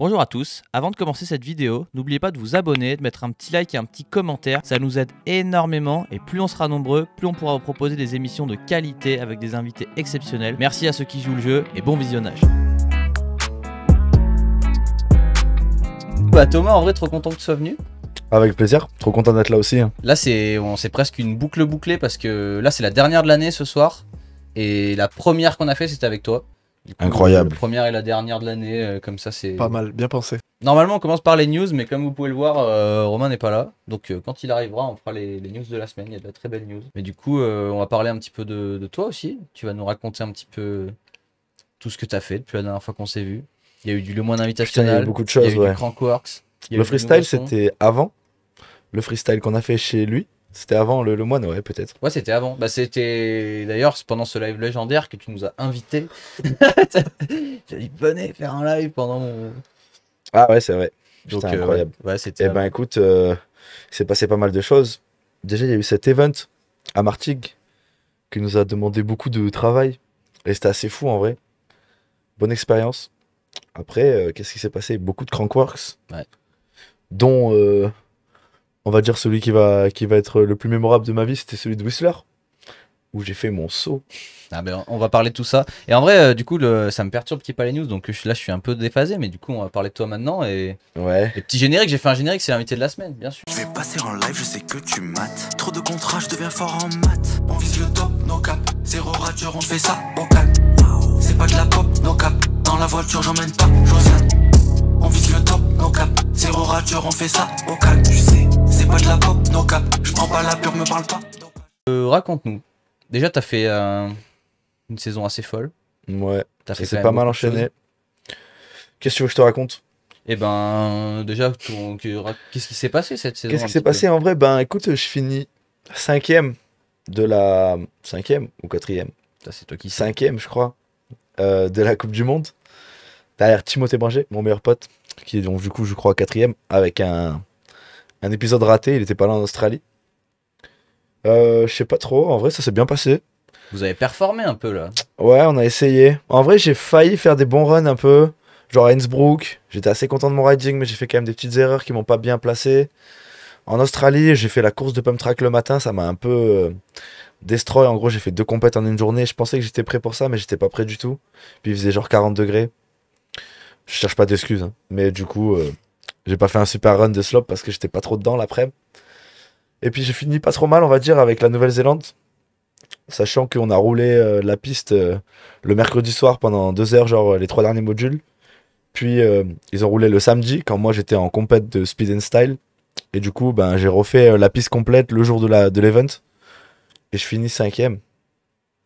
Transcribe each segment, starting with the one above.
Bonjour à tous, avant de commencer cette vidéo, n'oubliez pas de vous abonner, de mettre un petit like et un petit commentaire, ça nous aide énormément et plus on sera nombreux, plus on pourra vous proposer des émissions de qualité avec des invités exceptionnels. Merci à ceux qui jouent le jeu et bon visionnage. Bah Thomas, en vrai trop content que tu sois venu. Avec plaisir, trop content d'être là aussi. Là c'est presque une boucle bouclée parce que là c'est la dernière de l'année ce soir et la première qu'on a fait c'était avec toi. Du coup, incroyable. La première et la dernière de l'année, comme ça c'est... Pas mal, bien pensé. Normalement on commence par les news, mais comme vous pouvez le voir, Romain n'est pas là. Donc quand il arrivera, on fera les news de la semaine, il y a de la très belles news. Mais du coup, on va parler un petit peu de toi aussi. Tu vas nous raconter un petit peu tout ce que tu as fait depuis la dernière fois qu'on s'est vu. Il y a eu du Le Moine Invitational, il y a eu beaucoup de choses, il y a eu ouais. du Crankworks. Le freestyle c'était avant. Le freestyle qu'on a fait chez lui, c'était avant le moine, ouais, peut-être. Ouais, c'était avant. Bah, c'était d'ailleurs pendant ce live légendaire que tu nous as invités. Tu as dit, venez faire un live pendant mon. Ah ouais, c'est vrai. Donc, C'était incroyable. Ouais, c'était. Eh ben écoute, il s'est passé pas mal de choses. Déjà, il y a eu cet event à Martigues qui nous a demandé beaucoup de travail. Et c'était assez fou en vrai. Bonne expérience. Après, qu'est-ce qui s'est passé? Beaucoup de Crankworks. Ouais. Dont, on va dire, celui qui va être le plus mémorable de ma vie, c'était celui de Whistler. Où j'ai fait mon saut. Ah ben, on va parler de tout ça. Et en vrai, du coup, ça me perturbe qu'il n'y ait pas les news. Donc là, je suis un peu déphasé. Mais du coup, on va parler de toi maintenant. Et Ouais. les petits génériques, j'ai fait un générique, c'est l'invité de la semaine, bien sûr. Je vais passer en live, je sais que tu mates. Trop de contrats, je deviens fort en maths. On vise le top, no cap. Zéro rature, on fait ça au calme. C'est pas de la pop, no cap. Dans la voiture, j'emmène pas Josiane. On vise le top, no cap. Zéro rature, on fait ça au calme. Tu sais, c'est pas de la pop, no cap. Je prends pas la pure, me parle pas. Raconte-nous. Déjà, t'as fait une saison assez folle. Ouais. T'as fait C'est pas mal enchaîné. Qu'est-ce que tu veux que je te raconte? Eh ben, déjà, qu'est-ce qui s'est passé cette saison? Qu'est-ce qui s'est passé en vrai? Ben écoute, je finis 5ème de la... 5ème ou 4ème? Ça, c'est toi qui sais. 5ème, je crois, de la Coupe du Monde. Derrière Timothée Bringer, mon meilleur pote, qui est donc du coup, je crois, 4ème, avec un épisode raté, il était pas là en Australie. Je sais pas trop, en vrai, ça s'est bien passé. Vous avez performé un peu là. Ouais, on a essayé. En vrai, j'ai failli faire des bons runs un peu. Genre à Innsbruck, j'étais assez content de mon riding, mais j'ai fait quand même des petites erreurs qui m'ont pas bien placé. En Australie, j'ai fait la course de pump track le matin, ça m'a un peu destroy. En gros, j'ai fait 2 compètes en une journée. Je pensais que j'étais prêt pour ça, mais j'étais pas prêt du tout. Puis il faisait genre 40 degrés. Je cherche pas d'excuses, hein. Mais du coup, j'ai pas fait un super run de slope parce que j'étais pas trop dedans l'après-midi. Et puis j'ai fini pas trop mal, on va dire, avec la Nouvelle-Zélande. Sachant qu'on a roulé la piste le mercredi soir pendant 2 heures, genre les 3 derniers modules. Puis ils ont roulé le samedi quand moi j'étais en compète de speed and style. Et du coup, ben, j'ai refait la piste complète le jour de l'event. Et je finis 5ème.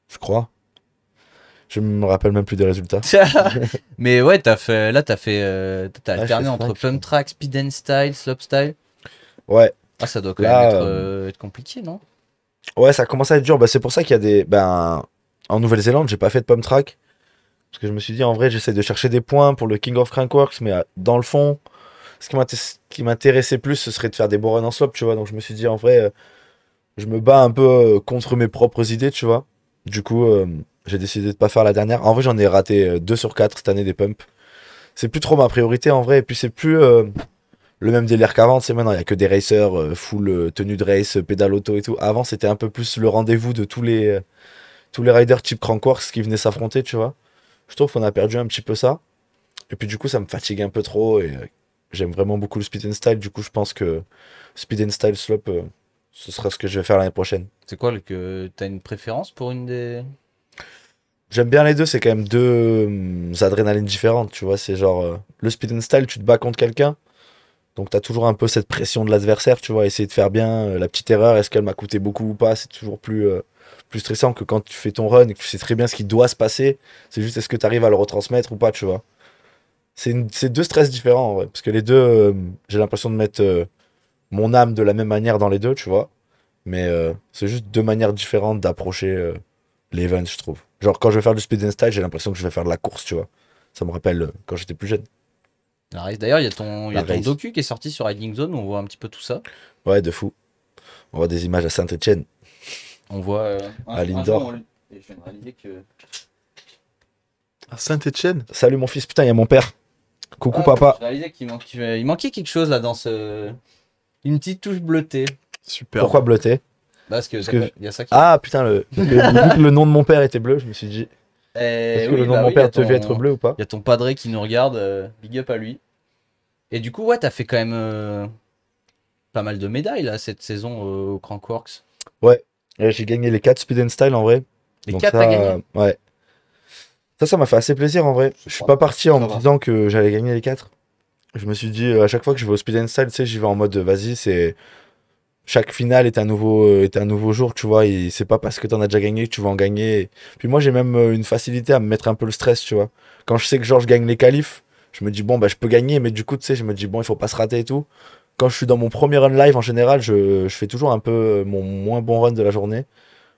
Je crois. Je me rappelle même plus des résultats. Mais ouais, t'as alterné je fais entre 5, pump track, speed and style, slope style. Ouais. Ah, ça doit quand Là, même être compliqué, non? Ouais, ça commence à être dur. Bah, c'est pour ça qu'il y a des... Ben, en Nouvelle-Zélande, j'ai pas fait de pump track. Parce que je me suis dit, en vrai, j'essaie de chercher des points pour le King of Crankworks. Mais dans le fond, ce qui m'intéressait plus, ce serait de faire des beaux runs en slope, tu vois. Donc je me suis dit, en vrai, je me bats un peu contre mes propres idées, tu vois. Du coup, j'ai décidé de pas faire la dernière. En vrai, j'en ai raté 2 sur 4 cette année des pumps. C'est plus trop ma priorité, en vrai. Et puis, c'est plus le même délire qu'avant. Tu sais, maintenant, il y a que des racers full tenue de race, pédale auto et tout. Avant, c'était un peu plus le rendez-vous de tous les riders type Crankworks qui venaient s'affronter, tu vois. Je trouve qu'on a perdu un petit peu ça. Et puis, du coup, ça me fatigue un peu trop. Et j'aime vraiment beaucoup le speed and style. Du coup, je pense que speed and style slope, ce sera ce que je vais faire l'année prochaine. C'est quoi t'as une préférence pour une des... J'aime bien les deux, c'est quand même deux adrénalines différentes, tu vois. C'est genre, le speed and style, tu te bats contre quelqu'un. Donc t'as toujours un peu cette pression de l'adversaire, tu vois. Essayer de faire bien la petite erreur, est-ce qu'elle m'a coûté beaucoup ou pas. C'est toujours plus stressant que quand tu fais ton run et que tu sais très bien ce qui doit se passer. C'est juste est-ce que tu arrives à le retransmettre ou pas, tu vois. C'est 2 stress différents, en vrai. Parce que les deux, j'ai l'impression de mettre mon âme de la même manière dans les deux, tu vois. Mais c'est juste 2 manières différentes d'approcher l'event, je trouve. Genre, quand je vais faire du speed and style, j'ai l'impression que je vais faire de la course, tu vois. Ça me rappelle quand j'étais plus jeune. D'ailleurs, il y a ton race. docu qui est sorti sur Riding Zone où on voit un petit peu tout ça. Ouais, de fou. On voit des images à Saint-Etienne. On voit à Lindor. Et je viens de réaliser que... À Saint-Etienne? Salut mon fils, putain, il y a mon père. Coucou Ah, papa. je réalisais il manquait quelque chose là dans ce. Une petite touche bleutée. Super. Pourquoi bleuté? Parce que Parce que- il y a ça qui. Ah putain, vu que le nom de mon père était bleu, je me suis dit. Est-ce que le nom de mon père devait être bleu ou pas? Il y a ton padré qui nous regarde, big up à lui. Et du coup, ouais, t'as fait quand même pas mal de médailles là cette saison au Crankworks. Ouais, j'ai gagné les 4 Speed and Style en vrai. Les Donc 4 ça, t'as gagné. Ouais. Ça m'a fait assez plaisir en vrai. Je suis pas parti en Ça me va. disant que j'allais gagner les 4. Je me suis dit, à chaque fois que je vais au Speed and Style, tu sais, j'y vais en mode vas-y, c'est. Chaque finale est un nouveau jour, tu vois. Et c'est pas parce que t'en as déjà gagné que tu vas en gagner. Puis moi, j'ai même une facilité à me mettre un peu le stress, tu vois. Quand je sais que genre je gagne les qualifs, je me dis, bon, bah je peux gagner, mais du coup, tu sais, je me dis, bon, il faut pas se rater et tout. Quand je suis dans mon premier run live, en général, je fais toujours un peu mon moins bon run de la journée.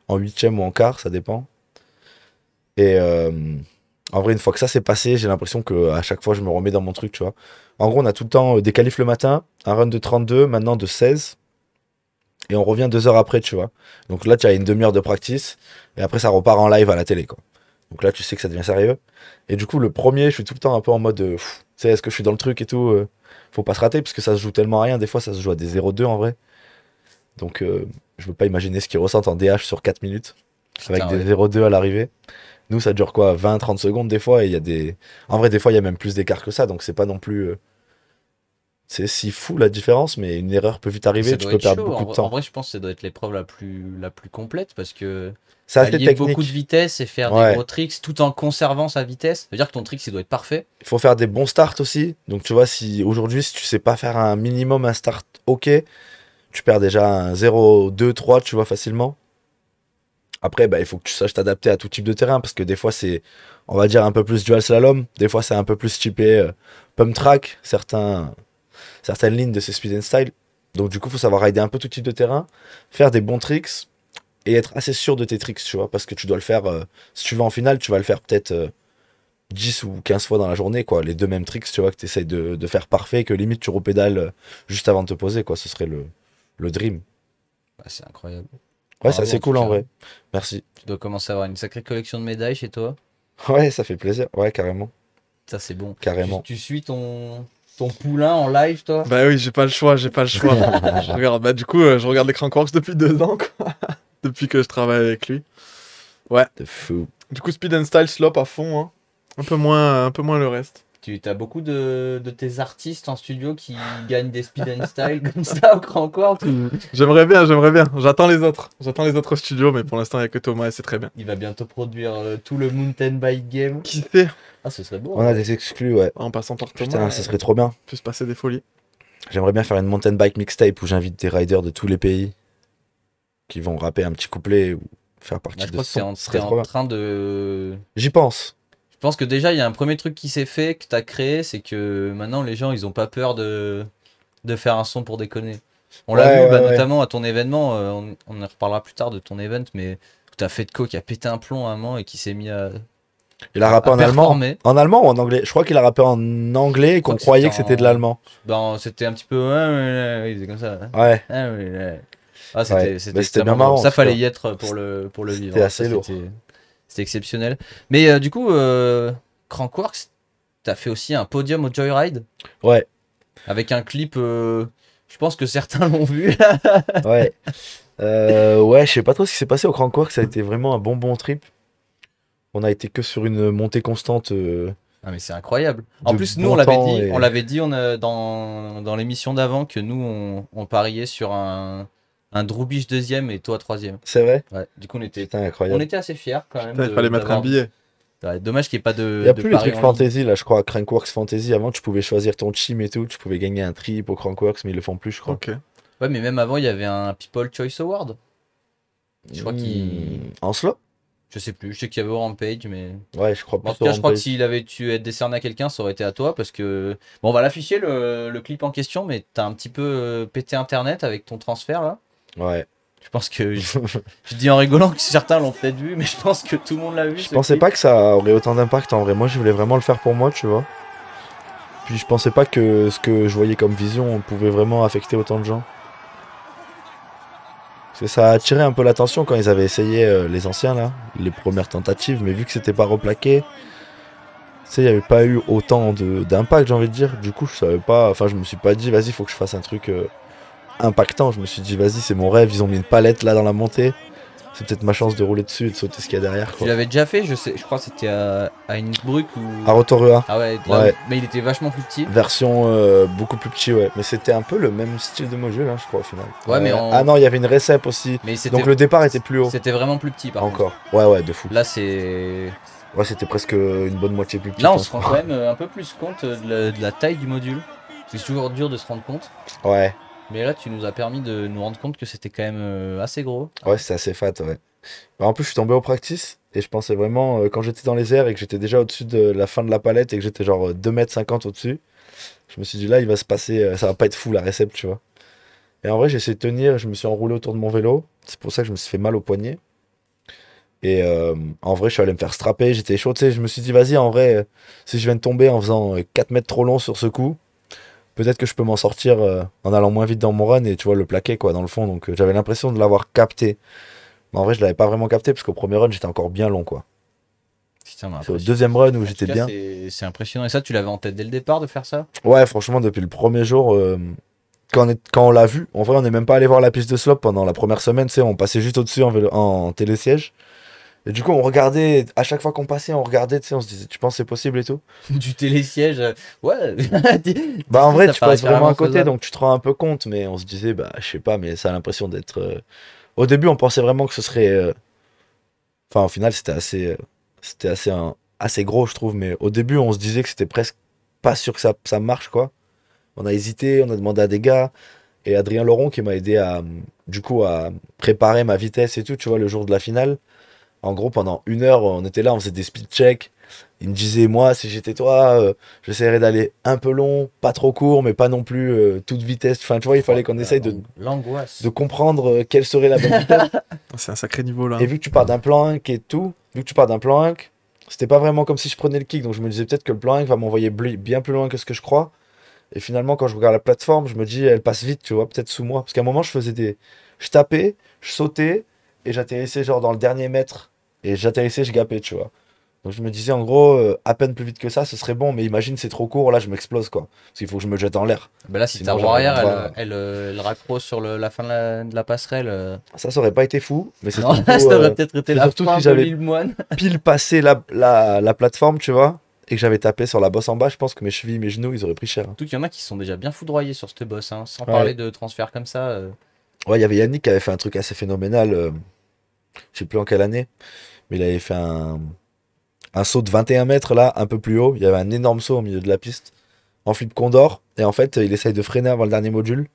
En huitième ou en quart, ça dépend. Et en vrai, une fois que ça s'est passé, j'ai l'impression que à chaque fois, je me remets dans mon truc, tu vois. En gros, on a tout le temps des qualifs le matin, un run de 32, maintenant de 16. Et on revient 2 heures après, tu vois. Donc là, tu as une demi-heure de practice. Et après, ça repart en live à la télé, quoi. Donc là, tu sais que ça devient sérieux. Et du coup, le premier, je suis tout le temps un peu en mode, tu sais, est-ce que je suis dans le truc et tout faut pas se rater, parce que ça se joue tellement à rien. Des fois, ça se joue à des 0-2 en vrai. Donc, je veux pas imaginer ce qu'ils ressentent en DH sur 4 minutes. Avec Putain, des ouais. 0-2 à l'arrivée. Nous, ça dure quoi, 20-30 secondes des fois. Et il y a des. En vrai, des fois, il y a même plus d'écart que ça. Donc, c'est pas non plus. C'est si fou la différence, mais une erreur peut vite arriver. Ça Tu doit peux être perdre chaud. beaucoup En de vrai, en temps. vrai, je pense que ça doit être l'épreuve la plus complète parce que C'est assez allier beaucoup de technique. vitesse et faire Ouais. des gros tricks tout en conservant sa vitesse. Ça veut dire que ton trick, il doit être parfait. Il faut faire des bons starts aussi. Donc, tu vois, si aujourd'hui, si tu sais pas faire un minimum, un start ok, tu perds déjà un 0, 2, 3, tu vois, facilement. Après, bah, il faut que tu saches t'adapter à tout type de terrain parce que des fois, c'est, on va dire, un peu plus dual slalom. Des fois, c'est un peu plus typé pump track, certaines lignes de ces speed and style. Donc, du coup, il faut savoir rider un peu tout type de terrain, faire des bons tricks et être assez sûr de tes tricks, tu vois, parce que tu dois le faire. Si tu vas en finale, tu vas le faire peut-être 10 ou 15 fois dans la journée, quoi. Les deux mêmes tricks, tu vois, que tu essayes de faire parfait, que limite tu repédales juste avant de te poser, quoi. Ce serait le dream. Bah, c'est incroyable. Ouais, c'est Bravo, assez en cool tout en cas. vrai. Merci. Tu dois commencer à avoir une sacrée collection de médailles chez toi. Ouais, ça fait plaisir. Ouais, carrément. Ça, c'est bon. Carrément. Tu suis ton poulain en live, toi? Bah oui, j'ai pas le choix. Je regarde. Bah du coup, je regarde les Crankworks depuis 2 ans, quoi. Depuis que je travaille avec lui. De fou. Du coup, Speed and Style slop à fond, hein. Un peu moins le reste. Tu as beaucoup de tes artistes en studio qui gagnent des speed and style comme ça au Crankworks. J'aimerais bien. J'attends les autres studios, mais pour l'instant, il n'y a que Thomas et c'est très bien. Il va bientôt produire tout le mountain bike game. Qui sait? Ah, ce serait beau. On a des exclus, ouais. En passant par Thomas, Putain, ça serait trop bien. peut se passer des folies. J'aimerais bien faire une mountain bike mixtape où j'invite des riders de tous les pays qui vont rapper un petit couplet ou faire partie Bah, je de crois ce que son. Ce t'es serait trop en bien. train de... J'y pense. Je pense que déjà, il y a un premier truc qui s'est fait, que tu as créé, c'est que maintenant, les gens, ils ont pas peur de faire un son pour déconner. On l'a Ouais, vu, ouais, bah, ouais. notamment à ton événement, on en reparlera plus tard de ton event, mais où t'as fait de co qui a pété un plomb à un moment et qui s'est mis à Il a rappé en allemand. performer. En allemand ou en anglais? Je crois qu'il a rappé en anglais et crois qu'on que croyait que c'était c'était de en- l'allemand. Ben, c'était un petit peu... Ouais, ouais, ouais, il faisait comme ça. Ouais. Ah, ouais, ouais. Ah, Ouais, c'était mais c'était extrêmement bien marrant, drôle. Ça en tout fallait cas. y être pour le vivre. C'était Ça, assez lourd. C'était exceptionnel. Mais du coup, Crankworks, t'as fait aussi un podium au Joyride Ouais. avec un clip. Je pense que certains l'ont vu. Ouais. Ouais, je sais pas trop ce qui s'est passé au Crankworks. Ça a été vraiment un bon trip. On a été que sur une montée constante. Ah, mais c'est incroyable. En De plus, bon nous, on l'avait temps dit, et- on l'avait dit dans l'émission d'avant que nous, on pariait sur un Droubich deuxième et toi troisième. C'est vrai? Ouais. Du coup, on était Putain, incroyable. assez fiers quand même. Putain, il fallait mettre un d'avoir- billet. Ouais, dommage qu'il n'y ait pas de. Il n'y a de plus les paris trucs en ligne. fantasy là, je crois. Crankworks Fantasy. Avant, tu pouvais choisir ton team et tout. Tu pouvais gagner un trip au Crankworks, mais ils le font plus, je crois. Ok. Ouais, mais même avant, il y avait un People Choice Award. Je crois qu'il. En slot? Je sais plus, je sais qu'il y avait au Rampage, mais. Ouais, je crois Bon, en plus. tout cas, au je crois que Rampage. s'il avait dû être décerné à quelqu'un, ça aurait été à toi parce que. Bon, on va l'afficher le clip en question, mais t'as un petit peu pété internet avec ton transfert là. Ouais. Je pense que. Je dis en rigolant que certains l'ont peut-être vu, mais je pense que tout le monde l'a vu. Je pensais pas que ça aurait autant d'impact en vrai. Moi, je voulais vraiment le faire pour moi, tu vois. Puis je pensais pas que ce que je voyais comme vision pouvait vraiment affecter autant de gens. Parce que ça a attiré un peu l'attention quand ils avaient essayé les anciens là, les premières tentatives, mais vu que c'était pas replaqué, sais, il n'y avait pas eu autant d'impact, j'ai envie de dire. Du coup, je savais pas, enfin, je me suis pas dit, vas-y, faut que je fasse un truc impactant. Je me suis dit, vas-y, c'est mon rêve. Ils ont mis une palette là dans la montée. C'est peut-être ma chance de rouler dessus et de sauter ce qu'il y a derrière, Tu quoi. l'avais déjà fait, je crois que c'était à Innsbruck ou. À Rotorua, Ah ouais, là, ouais. mais il était vachement plus petit. Version beaucoup plus petit, ouais. Mais c'était un peu le même style de module, hein, je crois, au final. Ouais, mais en- Ah non, il y avait une récep aussi. Mais c'était Donc le départ était plus haut. c'était vraiment plus petit par Encore. Ouais, de fou. contre. Là, c'est. Ouais, c'était presque une bonne moitié plus petit. Là, on se rend quand même un peu plus compte de la taille du module. C'est toujours dur de se rendre compte. Ouais, Mais là, tu nous as permis de nous rendre compte que c'était quand même assez gros. ouais, c'était assez fat, ouais. Bah, en plus, je suis tombé au practice et je pensais vraiment, quand j'étais dans les airs et que j'étais déjà au-dessus de la fin de la palette et que j'étais genre 2,50 m au-dessus, je me suis dit là, il va se passer, ça va pas être fou la récep, tu vois. Et en vrai, j'ai essayé de tenir, je me suis enroulé autour de mon vélo. C'est pour ça que je me suis fait mal au poignet. Et en vrai, je suis allé me faire strapper, j'étais chaud, tu sais. Je me suis dit, vas-y, en vrai, si je viens de tomber en faisant 4 mètres trop long sur ce coup, peut-être que je peux m'en sortir en allant moins vite dans mon run et tu vois, le plaquer quoi, dans le fond. Donc j'avais l'impression de l'avoir capté. Mais en vrai, je l'avais pas vraiment capté parce qu'au premier run, j'étais encore bien long, quoi. Putain, mais C'est au après, deuxième run où en j'étais tout cas, bien. c'est impressionnant. Et ça, tu l'avais en tête dès le départ de faire ça? Ouais, franchement, depuis le premier jour, quand on l'a vu, en vrai, on n'est même pas allé voir la piste de slope pendant la première semaine, tu sais, on passait juste au-dessus en télésiège. Et du coup, on regardait, à chaque fois qu'on passait, on regardait, tu sais, on se disait, tu penses que c'est possible et tout? Du télésiège. Ouais. Bah, en vrai, Ça tu paraît passes vraiment à carrément côté, faisable. donc tu te rends un peu compte, mais on se disait, bah, je sais pas, mais ça a l'impression d'être. Au début, on pensait vraiment que ce serait. Enfin, au final, c'était assez gros, je trouve, mais au début, on se disait que c'était presque pas sûr que ça marche, quoi. On a hésité, on a demandé à des gars, et Adrien Laurent qui m'a aidé du coup, à préparer ma vitesse et tout, tu vois, le jour de la finale. En gros, pendant 1 heure, on était là, on faisait des speed checks. Il me disait, moi, si j'étais toi, j'essaierais d'aller un peu long, pas trop court, mais pas non plus toute vitesse. Enfin, tu vois, il fallait qu'on essaye L'angoisse. de comprendre quelle serait la bonne vitesse. C'est un sacré niveau là. Et vu que tu pars d'un plan 1 et tout, vu que tu pars d'un plan 1, c'était pas vraiment comme si je prenais le kick. Donc je me disais peut-être que le plan 1 va m'envoyer bien plus loin que ce que je crois. Et finalement, quand je regarde la plateforme, je me dis, elle passe vite, tu vois, peut-être sous moi. Parce qu'à un moment, je tapais, je sautais, et j'atterrissais genre dans le dernier mètre. Et j'atterrissais, je gapais, tu vois. Donc je me disais, en gros, à peine plus vite que ça, ce serait bon. Mais imagine, c'est trop court, là, je m'explose, quoi. Parce qu'il faut que je me jette en l'air. Bah là, si ta Sinon, roue arrière, j'arrive pas. elle raccroche sur la fin de la passerelle. Ça aurait pas été fou. Mais c'est Non, surtout, ça aurait peut-être été c'est la surtout fin si de j'avais l'île Moine. pile passé la plateforme, tu vois, et que j'avais tapé sur la bosse en bas, je pense que mes chevilles, mes genoux, ils auraient pris cher. Surtout qu'il y en a qui se sont déjà bien foudroyés sur cette bosse, hein, sans Ouais. parler de transfert comme ça. Ouais, il y avait Yannick qui avait fait un truc assez phénoménal, je sais plus en quelle année, mais il avait fait un saut de 21 mètres là, un peu plus haut. Il y avait un énorme saut au milieu de la piste, en flip condor, et en fait, il essaye de freiner avant le dernier module,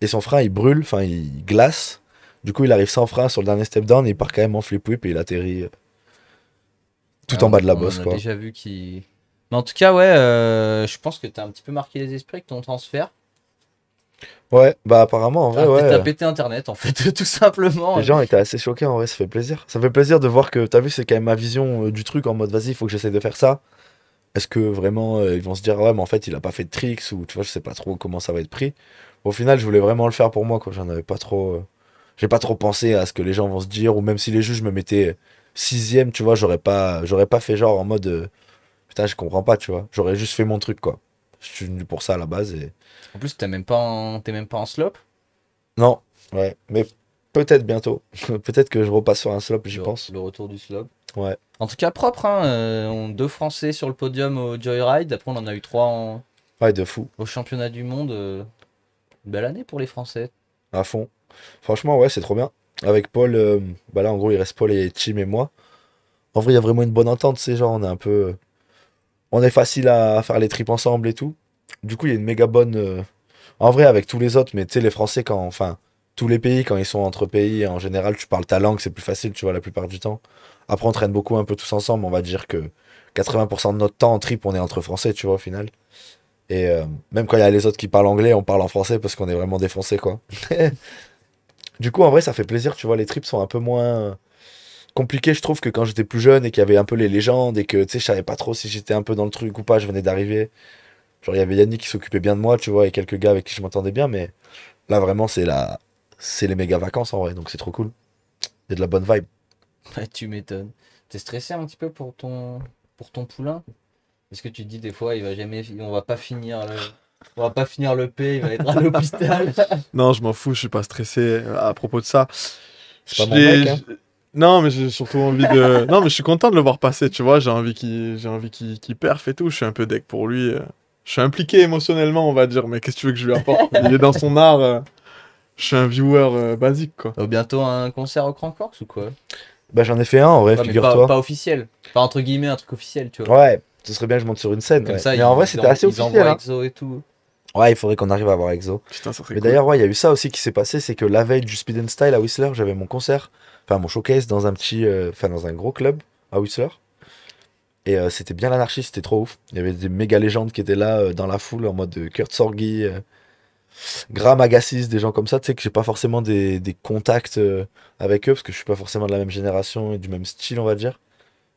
et son frein il brûle, enfin il glace. Du coup, il arrive sans frein sur le dernier step down, et il part quand même en flip whip et il atterrit tout en bas de la bosse, On a quoi. déjà vu qui. Mais en tout cas, ouais, je pense que t'as un petit peu marqué les esprits avec ton transfert. Ouais, bah apparemment, en vrai, ouais. T'as pété internet en fait, tout simplement. Les gens étaient assez choqués, en vrai, ça fait plaisir. Ça fait plaisir de voir que, t'as vu, c'est quand même ma vision du truc en mode, vas-y, il faut que j'essaie de faire ça. Est-ce que vraiment, ils vont se dire, ouais, mais en fait, il a pas fait de tricks, ou tu vois, je sais pas trop comment ça va être pris. Au final, je voulais vraiment le faire pour moi, quoi. J'en avais pas trop. J'ai pas trop pensé à ce que les gens vont se dire, ou même si les juges me mettaient 6ème, tu vois, j'aurais pas fait genre en mode, putain, je comprends pas, tu vois. J'aurais juste fait mon truc, quoi. Je suis venu pour ça à la base, et. En plus, t'es même pas en slope. Non, ouais, mais peut-être bientôt. Peut-être que je repasse sur un slop, j'y pense. Le retour du slope. Ouais. En tout cas, propre, hein. 2 Français sur le podium au Joyride. Après, on en a eu 3 Ouais, de fou. au championnat du monde. Belle année pour les Français. À fond. Franchement, ouais, c'est trop bien. Avec Paul, bah là, en gros, il reste Paul et Tim et moi. En vrai, il y a vraiment une bonne entente, c'est genre, on est un peu. On est facile à faire les trips ensemble et tout. Du coup, il y a une méga bonne. En vrai, avec tous les autres, mais tu sais, les Français, quand. Enfin, tous les pays, quand ils sont entre pays, en général, tu parles ta langue, c'est plus facile, tu vois, la plupart du temps. Après, on traîne beaucoup un peu tous ensemble. On va dire que 80% de notre temps en trip, on est entre Français, tu vois, au final. Et même quand il y a les autres qui parlent anglais, on parle en français parce qu'on est vraiment des Français, quoi. Du coup, en vrai, ça fait plaisir, tu vois, les trips sont un peu moins compliqués, je trouve, que quand j'étais plus jeune et qu'il y avait un peu les légendes et que, tu sais, je savais pas trop si j'étais un peu dans le truc ou pas, je venais d'arriver. Genre, il y avait Yannick qui s'occupait bien de moi, tu vois, et quelques gars avec qui je m'entendais bien, mais là, vraiment, c'est les méga vacances, en vrai, donc c'est trop cool. Il y a de la bonne vibe. Ouais, tu m'étonnes. T'es stressé un petit peu pour ton poulain? Est-ce que tu te dis des fois, on va pas finir le P, il va être à l'hôpital. Non, je m'en fous, je suis pas stressé à propos de ça. C'est pas mon J'ai- mec, hein. Non, mais j'ai surtout envie de. Non, mais je suis content de le voir passer, tu vois. J'ai envie qu'il perf et tout. Je suis un peu deck pour lui. Je suis impliqué émotionnellement, on va dire. Mais qu'est-ce que tu veux que je lui apporte? Il est dans son art. Je suis un viewer basique, quoi. Bientôt un concert au Crankworks ou quoi? Bah, j'en ai fait un en vrai, Ouais, mais figure-toi. pas officiel. Pas entre guillemets un truc officiel, tu vois. Ouais, ce serait bien que je monte sur une scène. Comme Ouais. ça, Mais en vrai, c'était assez ils officiel. envoient Hein. EXO et tout. Ouais, il faudrait qu'on arrive à avoir EXO. Putain, ça serait Mais cool. d'ailleurs, ouais, il y a eu ça aussi qui s'est passé, c'est que la veille du Speed and Style à Whistler, j'avais mon concert, enfin mon showcase dans un petit, enfin dans un gros club à Whistler. Et c'était bien l'anarchie, c'était trop ouf. Il y avait des méga légendes qui étaient là dans la foule en mode Kurt Sorgi, Graham Agassiz, des gens comme ça, tu sais que j'ai pas forcément des contacts avec eux parce que je suis pas forcément de la même génération et du même style, on va dire.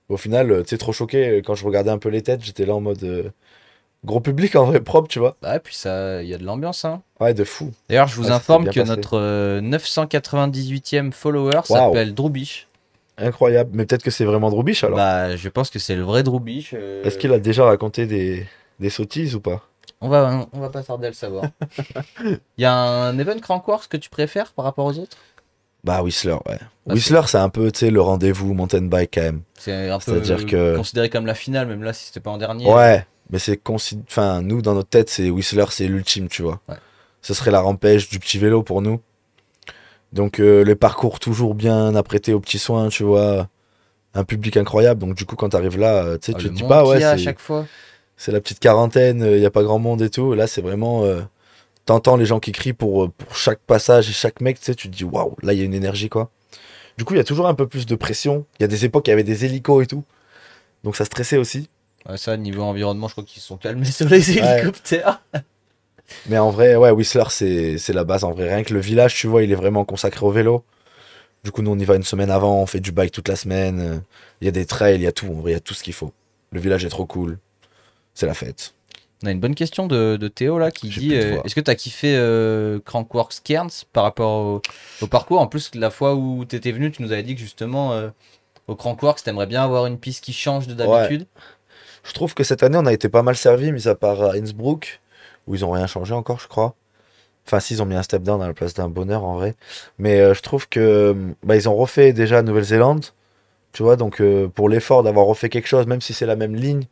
Au final, tu sais, trop choqué quand je regardais un peu les têtes, j'étais là en mode gros public en vrai propre, tu vois. Bah, et puis ça, il y a de l'ambiance, hein. Ouais, de fou. D'ailleurs, je vous Ouais, ça s'est informe bien que passé. notre 998e follower Waouh. s'appelle Droubiche. Incroyable. Mais peut-être que c'est vraiment Droubiche alors. Bah, je pense que c'est le vrai Droubiche. Est-ce qu'il a déjà raconté des sottises ou pas? On va pas tarder à le savoir. Il y a un event Crankworks que tu préfères par rapport aux autres? Bah, Whistler, ouais. Ah, Whistler, c'est un peu, tu sais, le rendez-vous mountain bike quand même. C'est un peu C'est-à-dire que- considéré comme la finale, même là si c'était pas en dernier. Ouais, mais enfin, nous, dans notre tête, c'est Whistler, c'est l'ultime, tu vois. Ouais. Ce serait la rampège du petit vélo pour nous. Donc, le parcours toujours bien apprêté aux petits soins, tu vois. Un public incroyable. Donc, du coup, quand t'arrives là, tu sais, Ah, tu le te dis monde pas, qu'il ouais, y a à c'est chaque fois. c'est la petite quarantaine, il y a pas grand monde et tout. Là, c'est vraiment. T'entends les gens qui crient pour chaque passage et chaque mec, tu sais, tu te dis, waouh, là, il y a une énergie, quoi. Du coup, il y a toujours un peu plus de pression. Il y a des époques, il y avait des hélicos et tout. Donc, ça stressait aussi. Ouais, ça, niveau environnement, je crois qu'ils se sont calmés sur les Ouais. hélicoptères. Mais en vrai, ouais, Whistler, c'est la base. En vrai, rien que le village, tu vois, il est vraiment consacré au vélo. Du coup, nous, on y va une semaine avant, on fait du bike toute la semaine. Il y a des trails, il y a tout. En vrai, il y a tout ce qu'il faut. Le village est trop cool. C'est la fête. On a une bonne question de Théo là qui J'ai dit plus de voix. est-ce que tu as kiffé Crankworks Cairns par rapport au parcours? En plus, la fois où tu étais venu, tu nous avais dit que justement au Crankworks, tu aimerais bien avoir une piste qui change de d'habitude. Je trouve que cette année, on a été pas mal servi, mis à part à Innsbruck, où ils ont rien changé encore, je crois. Enfin, si, ils ont mis un step down à la place d'un bonheur, en vrai. Mais je trouve que bah, ils ont refait déjà Nouvelle-Zélande, tu vois, donc pour l'effort d'avoir refait quelque chose, même si c'est la même ligne,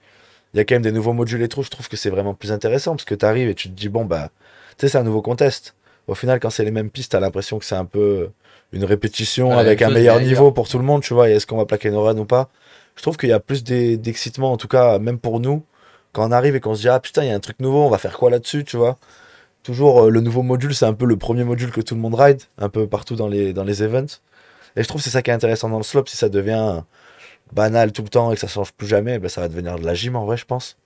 il y a quand même des nouveaux modules et tout, je trouve que c'est vraiment plus intéressant, parce que tu arrives et tu te dis, bon, bah, tu sais, c'est un nouveau contest. Au final, quand c'est les mêmes pistes, t'as l'impression que c'est un peu une répétition Ouais, la avec même un chose, meilleur mais niveau ailleurs. pour tout le monde, tu vois, et est-ce qu'on va plaquer nos runs ou pas. Je trouve qu'il y a plus d'excitement, en tout cas, même pour nous, quand on arrive et qu'on se dit, ah putain, il y a un truc nouveau, on va faire quoi là-dessus, tu vois. Toujours, le nouveau module, c'est un peu le premier module que tout le monde ride, un peu partout dans les events. Et je trouve que c'est ça qui est intéressant dans le slope, si ça devient banal tout le temps et que ça change plus jamais, ben ça va devenir de la gym en vrai, je pense.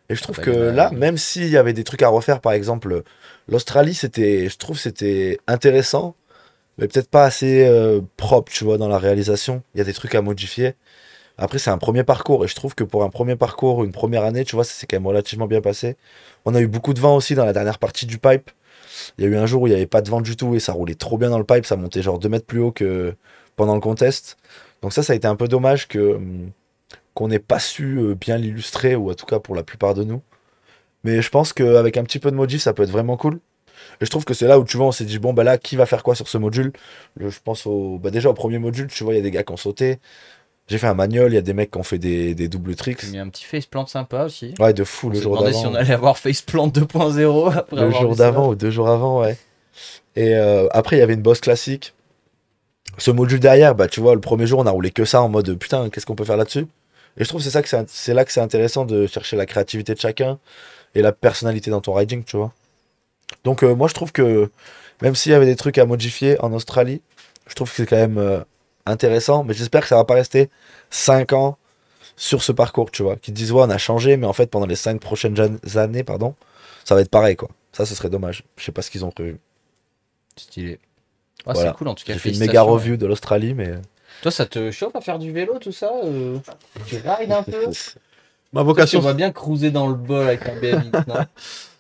Et je trouve bah, que il y en a- là, même s'il y avait des trucs à refaire, par exemple, l'Australie, je trouve que c'était intéressant, mais peut-être pas assez propre, tu vois, dans la réalisation. Il y a des trucs à modifier. Après, c'est un premier parcours, et je trouve que pour un premier parcours, une première année, tu vois, ça s'est quand même relativement bien passé. On a eu beaucoup de vent aussi dans la dernière partie du pipe. Il y a eu un jour où il n'y avait pas de vent du tout, et ça roulait trop bien dans le pipe, ça montait genre 2 mètres plus haut que pendant le contest. Donc ça a été un peu dommage qu'on n'ait pas su bien l'illustrer, ou en tout cas pour la plupart de nous. Mais je pense qu'avec un petit peu de modif, ça peut être vraiment cool. Et je trouve que c'est là où tu vois, on s'est dit, bon, bah là, qui va faire quoi sur ce module? Je pense déjà au premier module, tu vois, il y a des gars qui ont sauté. J'ai fait un manual, il y a des mecs qui ont fait des doubles tricks. Il y a un petit faceplant sympa aussi. Ouais, de fou, On le s'est jour demandé si d'avant. on allait avoir faceplant 2.0 après Le avoir jour vu ça. d'avant ou 2 jours avant, ouais. Et après, il y avait une boss classique. Ce module derrière, bah tu vois, le premier jour, on a roulé que ça en mode putain, qu'est-ce qu'on peut faire là-dessus? Et je trouve que c'est là que c'est intéressant de chercher la créativité de chacun et la personnalité dans ton riding, tu vois. Donc moi, je trouve que même s'il y avait des trucs à modifier en Australie, je trouve que c'est quand même intéressant, mais j'espère que ça va pas rester 5 ans sur ce parcours, tu vois. Qu'ils disent, ouais, on a changé, mais en fait, pendant les 5 prochaines années, pardon, ça va être pareil, quoi. Ça, ce serait dommage. Je sais pas ce qu'ils ont prévu. Stylé. Ah, Voilà. c'est cool en tout cas. J'ai fait une félicitations, méga ouais. review de l'Australie, mais. Toi, ça te chauffe à faire du vélo, tout ça Tu rides un peu? Ma Toi, tu vocation. vas bien cruiser dans le bol avec un BMX, non?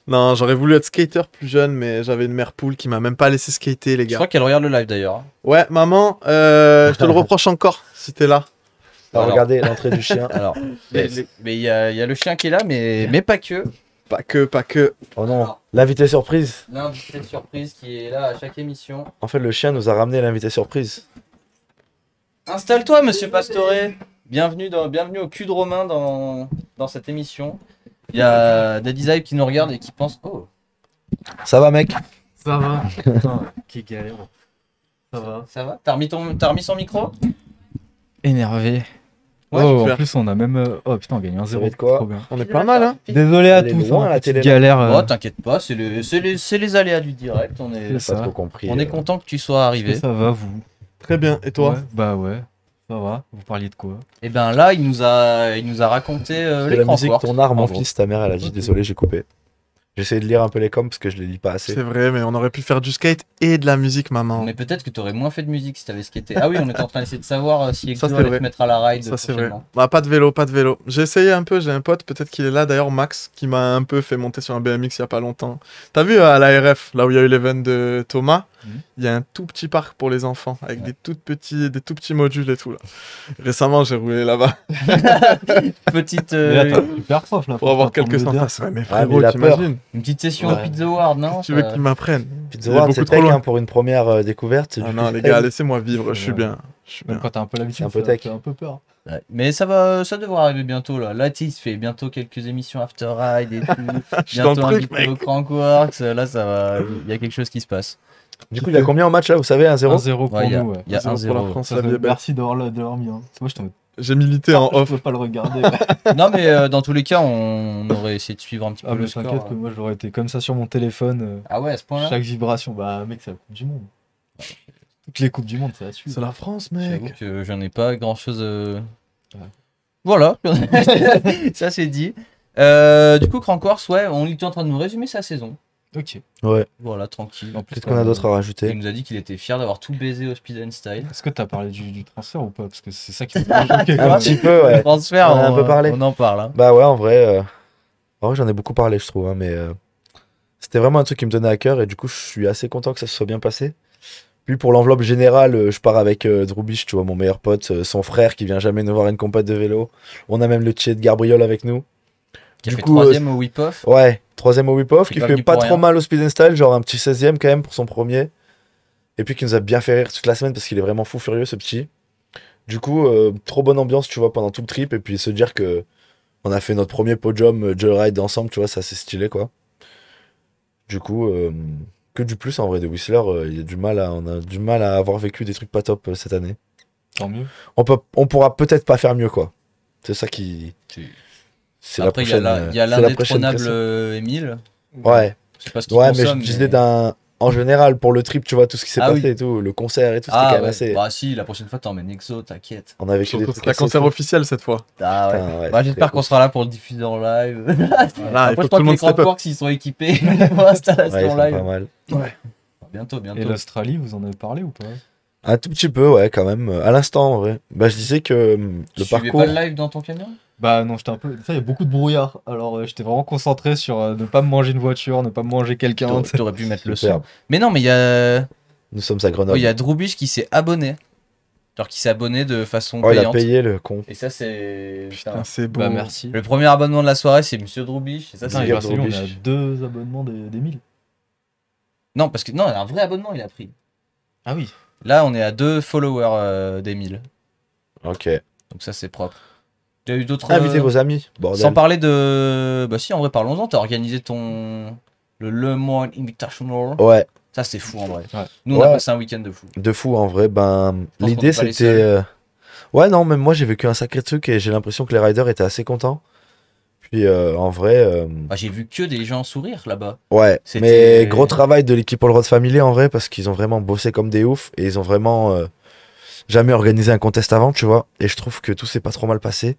Non, j'aurais voulu être skater plus jeune, mais j'avais une mère poule qui m'a même pas laissé skater, les Je gars. crois qu'elle regarde le live d'ailleurs. Ouais, maman, je te le reproche encore si t'es là. Alors. Regardez l'entrée du chien. Alors, mais il y a le chien qui est là, mais pas que. Pas que. Oh non, l'invité surprise. L'invité surprise qui est là à chaque émission. En fait, le chien nous a ramené l'invité surprise. Installe-toi, monsieur Pastore. Bienvenue au cul de Romain dans cette émission. Il y a des designs qui nous regardent et qui pensent oh. Ça va, mec? Ça va. Putain, quelle galère. Ça va. Ça va? T'as remis son micro? Énervé. Ouais, oh, super. en plus, on a même. Oh putain, on gagne un Ça 0. va être quoi? Trop bien. On est pas mal, hein. Désolé à Elle est tous. loin, hein, la petite télé, là. galère. Oh, t'inquiète pas, c'est les aléas du direct. On est C'est ça. Pas trop compris. on est content que tu sois Est-ce arrivé. que ça va, vous? Très bien. Et toi? Ouais, bah ouais. Ça va. Vous parliez de quoi? Et ben là, il nous a raconté C'est les la musique, Crancourt. ton art, mon en gros. fils, ta mère, elle a dit désolé, j'ai coupé. J'essaie de lire un peu les coms parce que je les lis pas assez. C'est vrai, mais on aurait pu faire du skate et de la musique, maman. Mais peut-être que t'aurais moins fait de musique si t'avais skaté. Ah oui, on était en train d'essayer de savoir si Ça, Exo c'est allait vrai. se mettre à la ride Ça, c'est vrai. prochainement. Bah, pas de vélo, pas de vélo. J'ai essayé un peu, j'ai un pote, peut-être qu'il est là d'ailleurs, Max, qui m'a un peu fait monter sur un BMX il y a pas longtemps. T'as vu à l'ARF, là où il y a eu l'event de Thomas, il y a un tout petit parc pour les enfants, avec des tout petits modules et tout là. Récemment, j'ai roulé là-bas Petite, Mais là, t'as super prof là. pour avoir t'entendre quelques le dire. centaines. Ouais, mais mais frérot, il a peur. t'imagines? une petite session Ouais. Pizza Award, non? Tu veux ça- qu'ils m'apprennent? Pizza Il est World, beaucoup c'est trop tech loin. hein, pour une première découverte. Ah du non, les freestyle. gars, laissez-moi vivre, je suis Ouais. bien. Je suis Même bien. quand t'as un peu l'habitude, un peu ça tech. fait un peu peur. Ouais. Mais ça devrait arriver bientôt là. Là, tu sais, il se fait bientôt quelques émissions After Ride et tout. Je suis dans le Bientôt truc, invité mec. au Crankworks. Là, ça va. Il y a quelque chose qui se passe. Du coup, il y a combien en match là, vous savez, 1-0? 1-0 pour Ouais, il y a, nous. Ouais. il y a 1-0 pour la 1-0. France, Ça, la vie est belle. merci d'avoir mis. Hein. Moi, je t'en J'ai milité en je off. peux pas le regarder. Non, mais dans tous les cas, on aurait essayé de suivre un petit peu Ah, le mais score. t'inquiète que moi, j'aurais été comme ça sur mon téléphone. Ah ouais, à ce point-là. Chaque vibration. Bah, mec, c'est la Coupe du Monde. Toutes les Coupes du Monde, c'est là-dessus. C'est la France, J'avoue mec. que j'en ai pas grand-chose. Ouais. Voilà, ça c'est dit. Du coup, Crankworks, ouais, on était en train de nous résumer sa saison. Ok. Ouais. Voilà, tranquille. En plus, Qu'est-ce qu'on a d'autre à Il rajouter? nous a dit qu'il était fier d'avoir tout baisé au Speed and Style. Est-ce que t'as parlé du transfert ou pas? Parce que c'est ça qui m'a choqué. Un petit peu, ouais. Transfert, On en a un peu parlé. On en parle. Hein. Bah ouais, en vrai, j'en ai beaucoup parlé, je trouve, hein, mais c'était vraiment un truc qui me tenait à cœur et du coup, je suis assez content que ça se soit bien passé. Puis pour l'enveloppe générale, je pars avec Drew Biche, tu vois, mon meilleur pote, son frère qui vient jamais nous voir à une compète de vélo. On a même le Tchet de Gabriel avec nous. Qui a Du fait coup, troisième au whip-off. Ouais, troisième au whip-off, C'est qui pas fait venu pas pour trop rien. mal au speed and style, genre un petit 16ème quand même pour son premier. Et puis qui nous a bien fait rire toute la semaine parce qu'il est vraiment fou furieux ce petit. Du coup, trop bonne ambiance, tu vois, pendant tout le trip. Et puis se dire que on a fait notre premier podium joyride ensemble, tu vois, ça c'est stylé quoi. Du coup, que du plus en vrai de Whistler, on a du mal à avoir vécu des trucs pas top cette année. Tant mieux. On pourra peut-être pas faire mieux quoi. C'est ça qui. C'est la Après, il y a prochaine. il y a c'est la prochaine l'indétrônable pression. Émile. Ouais. Je sais pas ce qu'il Ouais, mais je consomme, disais en général pour le trip, tu vois, tout ce qui s'est Ah passé oui. et tout, le concert et tout, c'était Ah quand même ouais. assez. Bah si, la prochaine fois t'emmènes Exo, t'inquiète. On a vécu des Surtout trucs que la assez concert fous. officiel cette fois. Ah ouais. Putain, ouais, Bah, c'était j'espère qu'on ouf. sera là pour le diffuser en live. Voilà, il Après, faut je que crois tout le que monde les step up. Crankworks ils sont équipés pour Ouais, l'installation ils sont live. pas mal. Bientôt, Et bientôt. l'Australie, vous en avez parlé ou pas? Un tout petit peu, ouais, quand même. À l'instant, en vrai. Bah, je disais que le Tu suivais parcours. pas le live dans ton camion? Bah non, j'étais un peu. Ça, il y a beaucoup de brouillard. Alors j'étais vraiment concentré sur ne pas me manger une voiture, ne pas me manger quelqu'un. T'aurais t'aurais pu mettre le son. Superbe. Mais non, mais il y a, Nous sommes à Grenoble. il y a Drew Biche qui s'est abonné. Genre qui s'est abonné de façon Oh, il a payante. payé le con. Et ça, c'est. Putain, putain. c'est beau. Bah merci. Le premier abonnement de la soirée, c'est Monsieur Drew Biche. Et ça, Putain, c'est. et grâce à lui, on Drew a Biche. 2 abonnements des 1000. Non, parce que non, un vrai abonnement, il a pris. Ah oui. Là, on est à 2 followers des 1000. Ok. Donc ça, c'est propre. Tu as eu d'autres. Invitez vos amis. Bordel. Sans parler de. Bah si, en vrai, parlons-en. T'as organisé ton. Le Monde Invitational. Ouais, Ça, c'est fou en vrai. Ouais. Nous, on a Ouais. passé un week-end de fou. de fou en vrai. Ben, pense l'idée qu'on est pas les c'était. Ouais, non, même moi j'ai vécu un sacré truc et j'ai l'impression que les riders étaient assez contents. Puis en vrai. Bah, j'ai vu que des gens sourire là-bas. Ouais, C'était- mais gros travail de l'équipe All Road Family en vrai parce qu'ils ont vraiment bossé comme des oufs et ils ont vraiment jamais organisé un contest avant, tu vois. Et je trouve que tout s'est pas trop mal passé,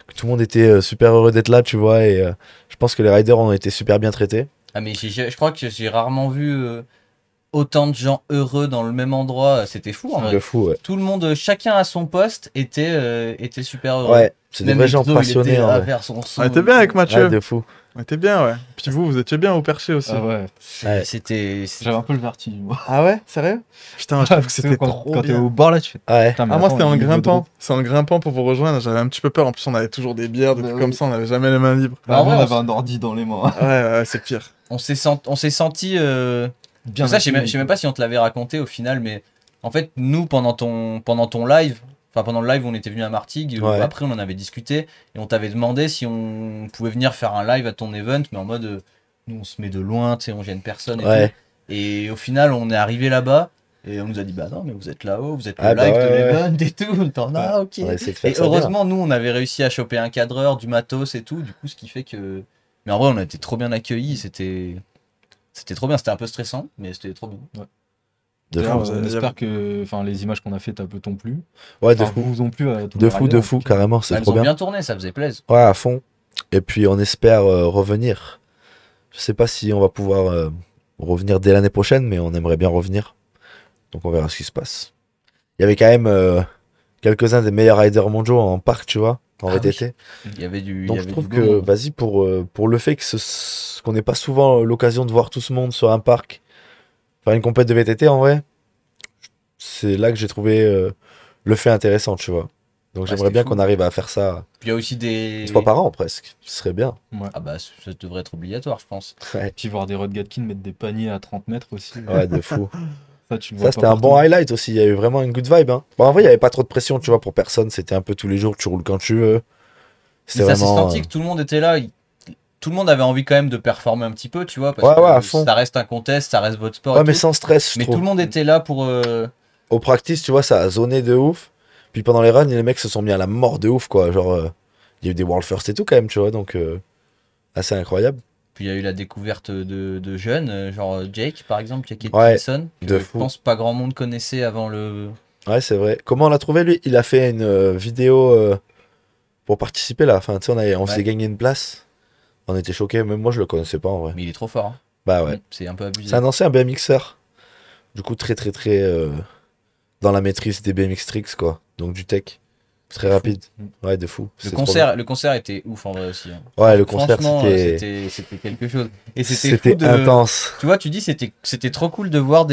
que tout le monde était super heureux d'être là, tu vois. Et je pense que les riders ont été super bien traités. Ah, mais je crois que j'ai rarement vu autant de gens heureux dans le même endroit, c'était fou en De vrai. fou, ouais. Tout le monde, chacun à son poste, était super heureux. Ouais, c'est des Même vrais gens Exo, il passionnés. était En à vrai. faire son son. On était bien avec Mathieu. Ouais, de fou. On était bien, ouais. Puis vous étiez bien au perché aussi. Ah ouais, Ouais. C'était. j'avais un peu le vertige, moi. Ah ouais, sérieux? Putain, je trouve que Tu sais, c'était quand, trop quand t'es bien. au bord là, tu fais. Ouais. Putain, mais Ah, moi, attends, c'était en il y a grimpant. C'est en grimpant pour vous rejoindre. J'avais un petit peu peur. En plus, on avait toujours des bières, des Bah trucs oui. comme ça. On n'avait jamais les mains libres. Bah, En vrai, on on avait un ordi dans les mains. Ouais, c'est pire. On s'est senti. Bien Ça, je sais accueilli. même pas si on te l'avait raconté au final, mais en fait, nous, pendant ton live, enfin pendant le live, on était venu à Martigues, Ouais. après on en avait discuté, et on t'avait demandé si on pouvait venir faire un live à ton event, mais en mode, nous on se met de loin, tu sais, on gêne personne et Ouais. tout. Et au final, on est arrivé là-bas, et on nous a dit, bah non, mais vous êtes là-haut, vous êtes le Ah bah live de ouais, ouais. l'event et tout. T'en as, ok. On a essayé de faire Et ça bien. heureusement, nous, on avait réussi à choper un cadreur, du matos et tout, du coup, ce qui fait que. Mais en vrai, on a été trop bien accueillis, c'était trop bien, c'était un peu stressant, mais c'était trop bien. De D'ailleurs, fou. on espère que les images qu'on a fait t'ont plu. Ouais, de Enfin, fou. vous ont plu à tous De les fou, riders, de en fou, tout cas. carrément. C'est Elles trop ont bien. bien tourné, ça faisait plaisir. Ouais, à fond. Et puis on espère revenir. Je sais pas si on va pouvoir revenir dès l'année prochaine, mais on aimerait bien revenir. Donc on verra ce qui se passe. Il y avait quand même quelques-uns des meilleurs riders mondiaux en parc, tu vois, en Ah VTT. Il y avait du. Donc il y je avait trouve du beau que, monde. vas-y, pour le fait que qu'on n'ait pas souvent l'occasion de voir tout ce monde sur un parc, faire une compète de VTT en vrai, c'est là que j'ai trouvé le fait intéressant, tu vois. Donc Ouais, j'aimerais c'était bien fou. qu'on arrive à faire ça Puis il y a aussi des. 1 fois par an presque. Ce serait bien. Ah bah ça devrait être obligatoire, je pense. Puis voir des Rod Gatkin mettre des paniers à 30 mètres aussi. Ouais, de fou. Ça, tu le vois Ça, c'était un pas bon partout. highlight aussi. Il y a eu vraiment une good vibe. Hein. Bon, en vrai, il n'y avait pas trop de pression, tu vois, pour personne. C'était un peu tous les jours, tu roules quand tu veux. C'était Ça s'est vraiment. senti que tout le monde était là. Tout le monde avait envie quand même de performer un petit peu, tu vois, parce Ouais, que ouais, à fond. ça reste un contest, ça reste votre sport. Ouais, et mais tout. sans stress, je Mais trouve. tout le monde était là pour. Au practice, tu vois, ça a zoné de ouf. Puis pendant les runs, les mecs se sont mis à la mort de ouf, quoi. Genre, il y a eu des World First et tout, quand même, tu vois. Donc, assez incroyable. Puis il y a eu la découverte de jeunes, genre Jake par exemple, Jake Ouais, Atkinson, que de je fou. pense pas grand monde connaissait avant le. Ouais, c'est vrai. Comment on l'a trouvé, lui? Il a fait une vidéo pour participer, là. Enfin, tu sais, on faisait Ouais. gagner une place. On était choqués. Même moi, je le connaissais pas, en vrai. Mais il est trop fort. Hein. Bah ouais. C'est un peu abusé. C'est un ancien BMXer. Du coup, très très très dans la maîtrise des BMX tricks, quoi. Donc du tech. Très fou. rapide. Ouais, de fou. Le C'est trop concert était ouf en vrai aussi. Hein. bien. Ouais, le concert, Franchement, c'était c'était quelque chose. Et c'était fou de. intense. Tu vois, tu dis c'était trop cool de voir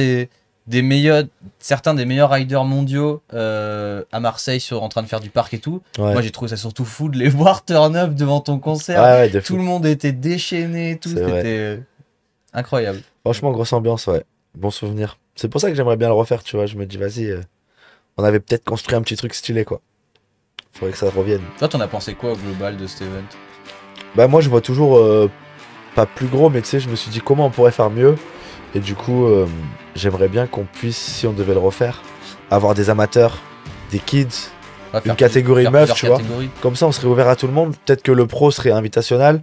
certains des meilleurs riders mondiaux à Marseille en train de faire du parc et tout. Ouais, Moi j'ai trouvé ça surtout fou de les voir turn up devant ton concert. ouais, de Tout fou. le monde était déchaîné et tout. C'est vrai. C'était incroyable. Franchement, grosse ambiance, ouais. Bon souvenir. C'est pour ça que j'aimerais bien le refaire, tu vois. Je me dis, vas-y, on avait peut-être construit un petit truc stylé, quoi. Faudrait que ça revienne. Toi, t'en as pensé quoi au global de cet event? Bah, moi, je vois toujours pas plus gros, mais tu sais, je me suis dit comment on pourrait faire mieux. Et du coup, j'aimerais bien qu'on puisse, si on devait le refaire, avoir des amateurs, des kids. Ouais, faire catégorie faire meuf, plusieurs tu vois. catégories. Comme ça, on serait ouvert à tout le monde. Peut-être que le pro serait invitationnel,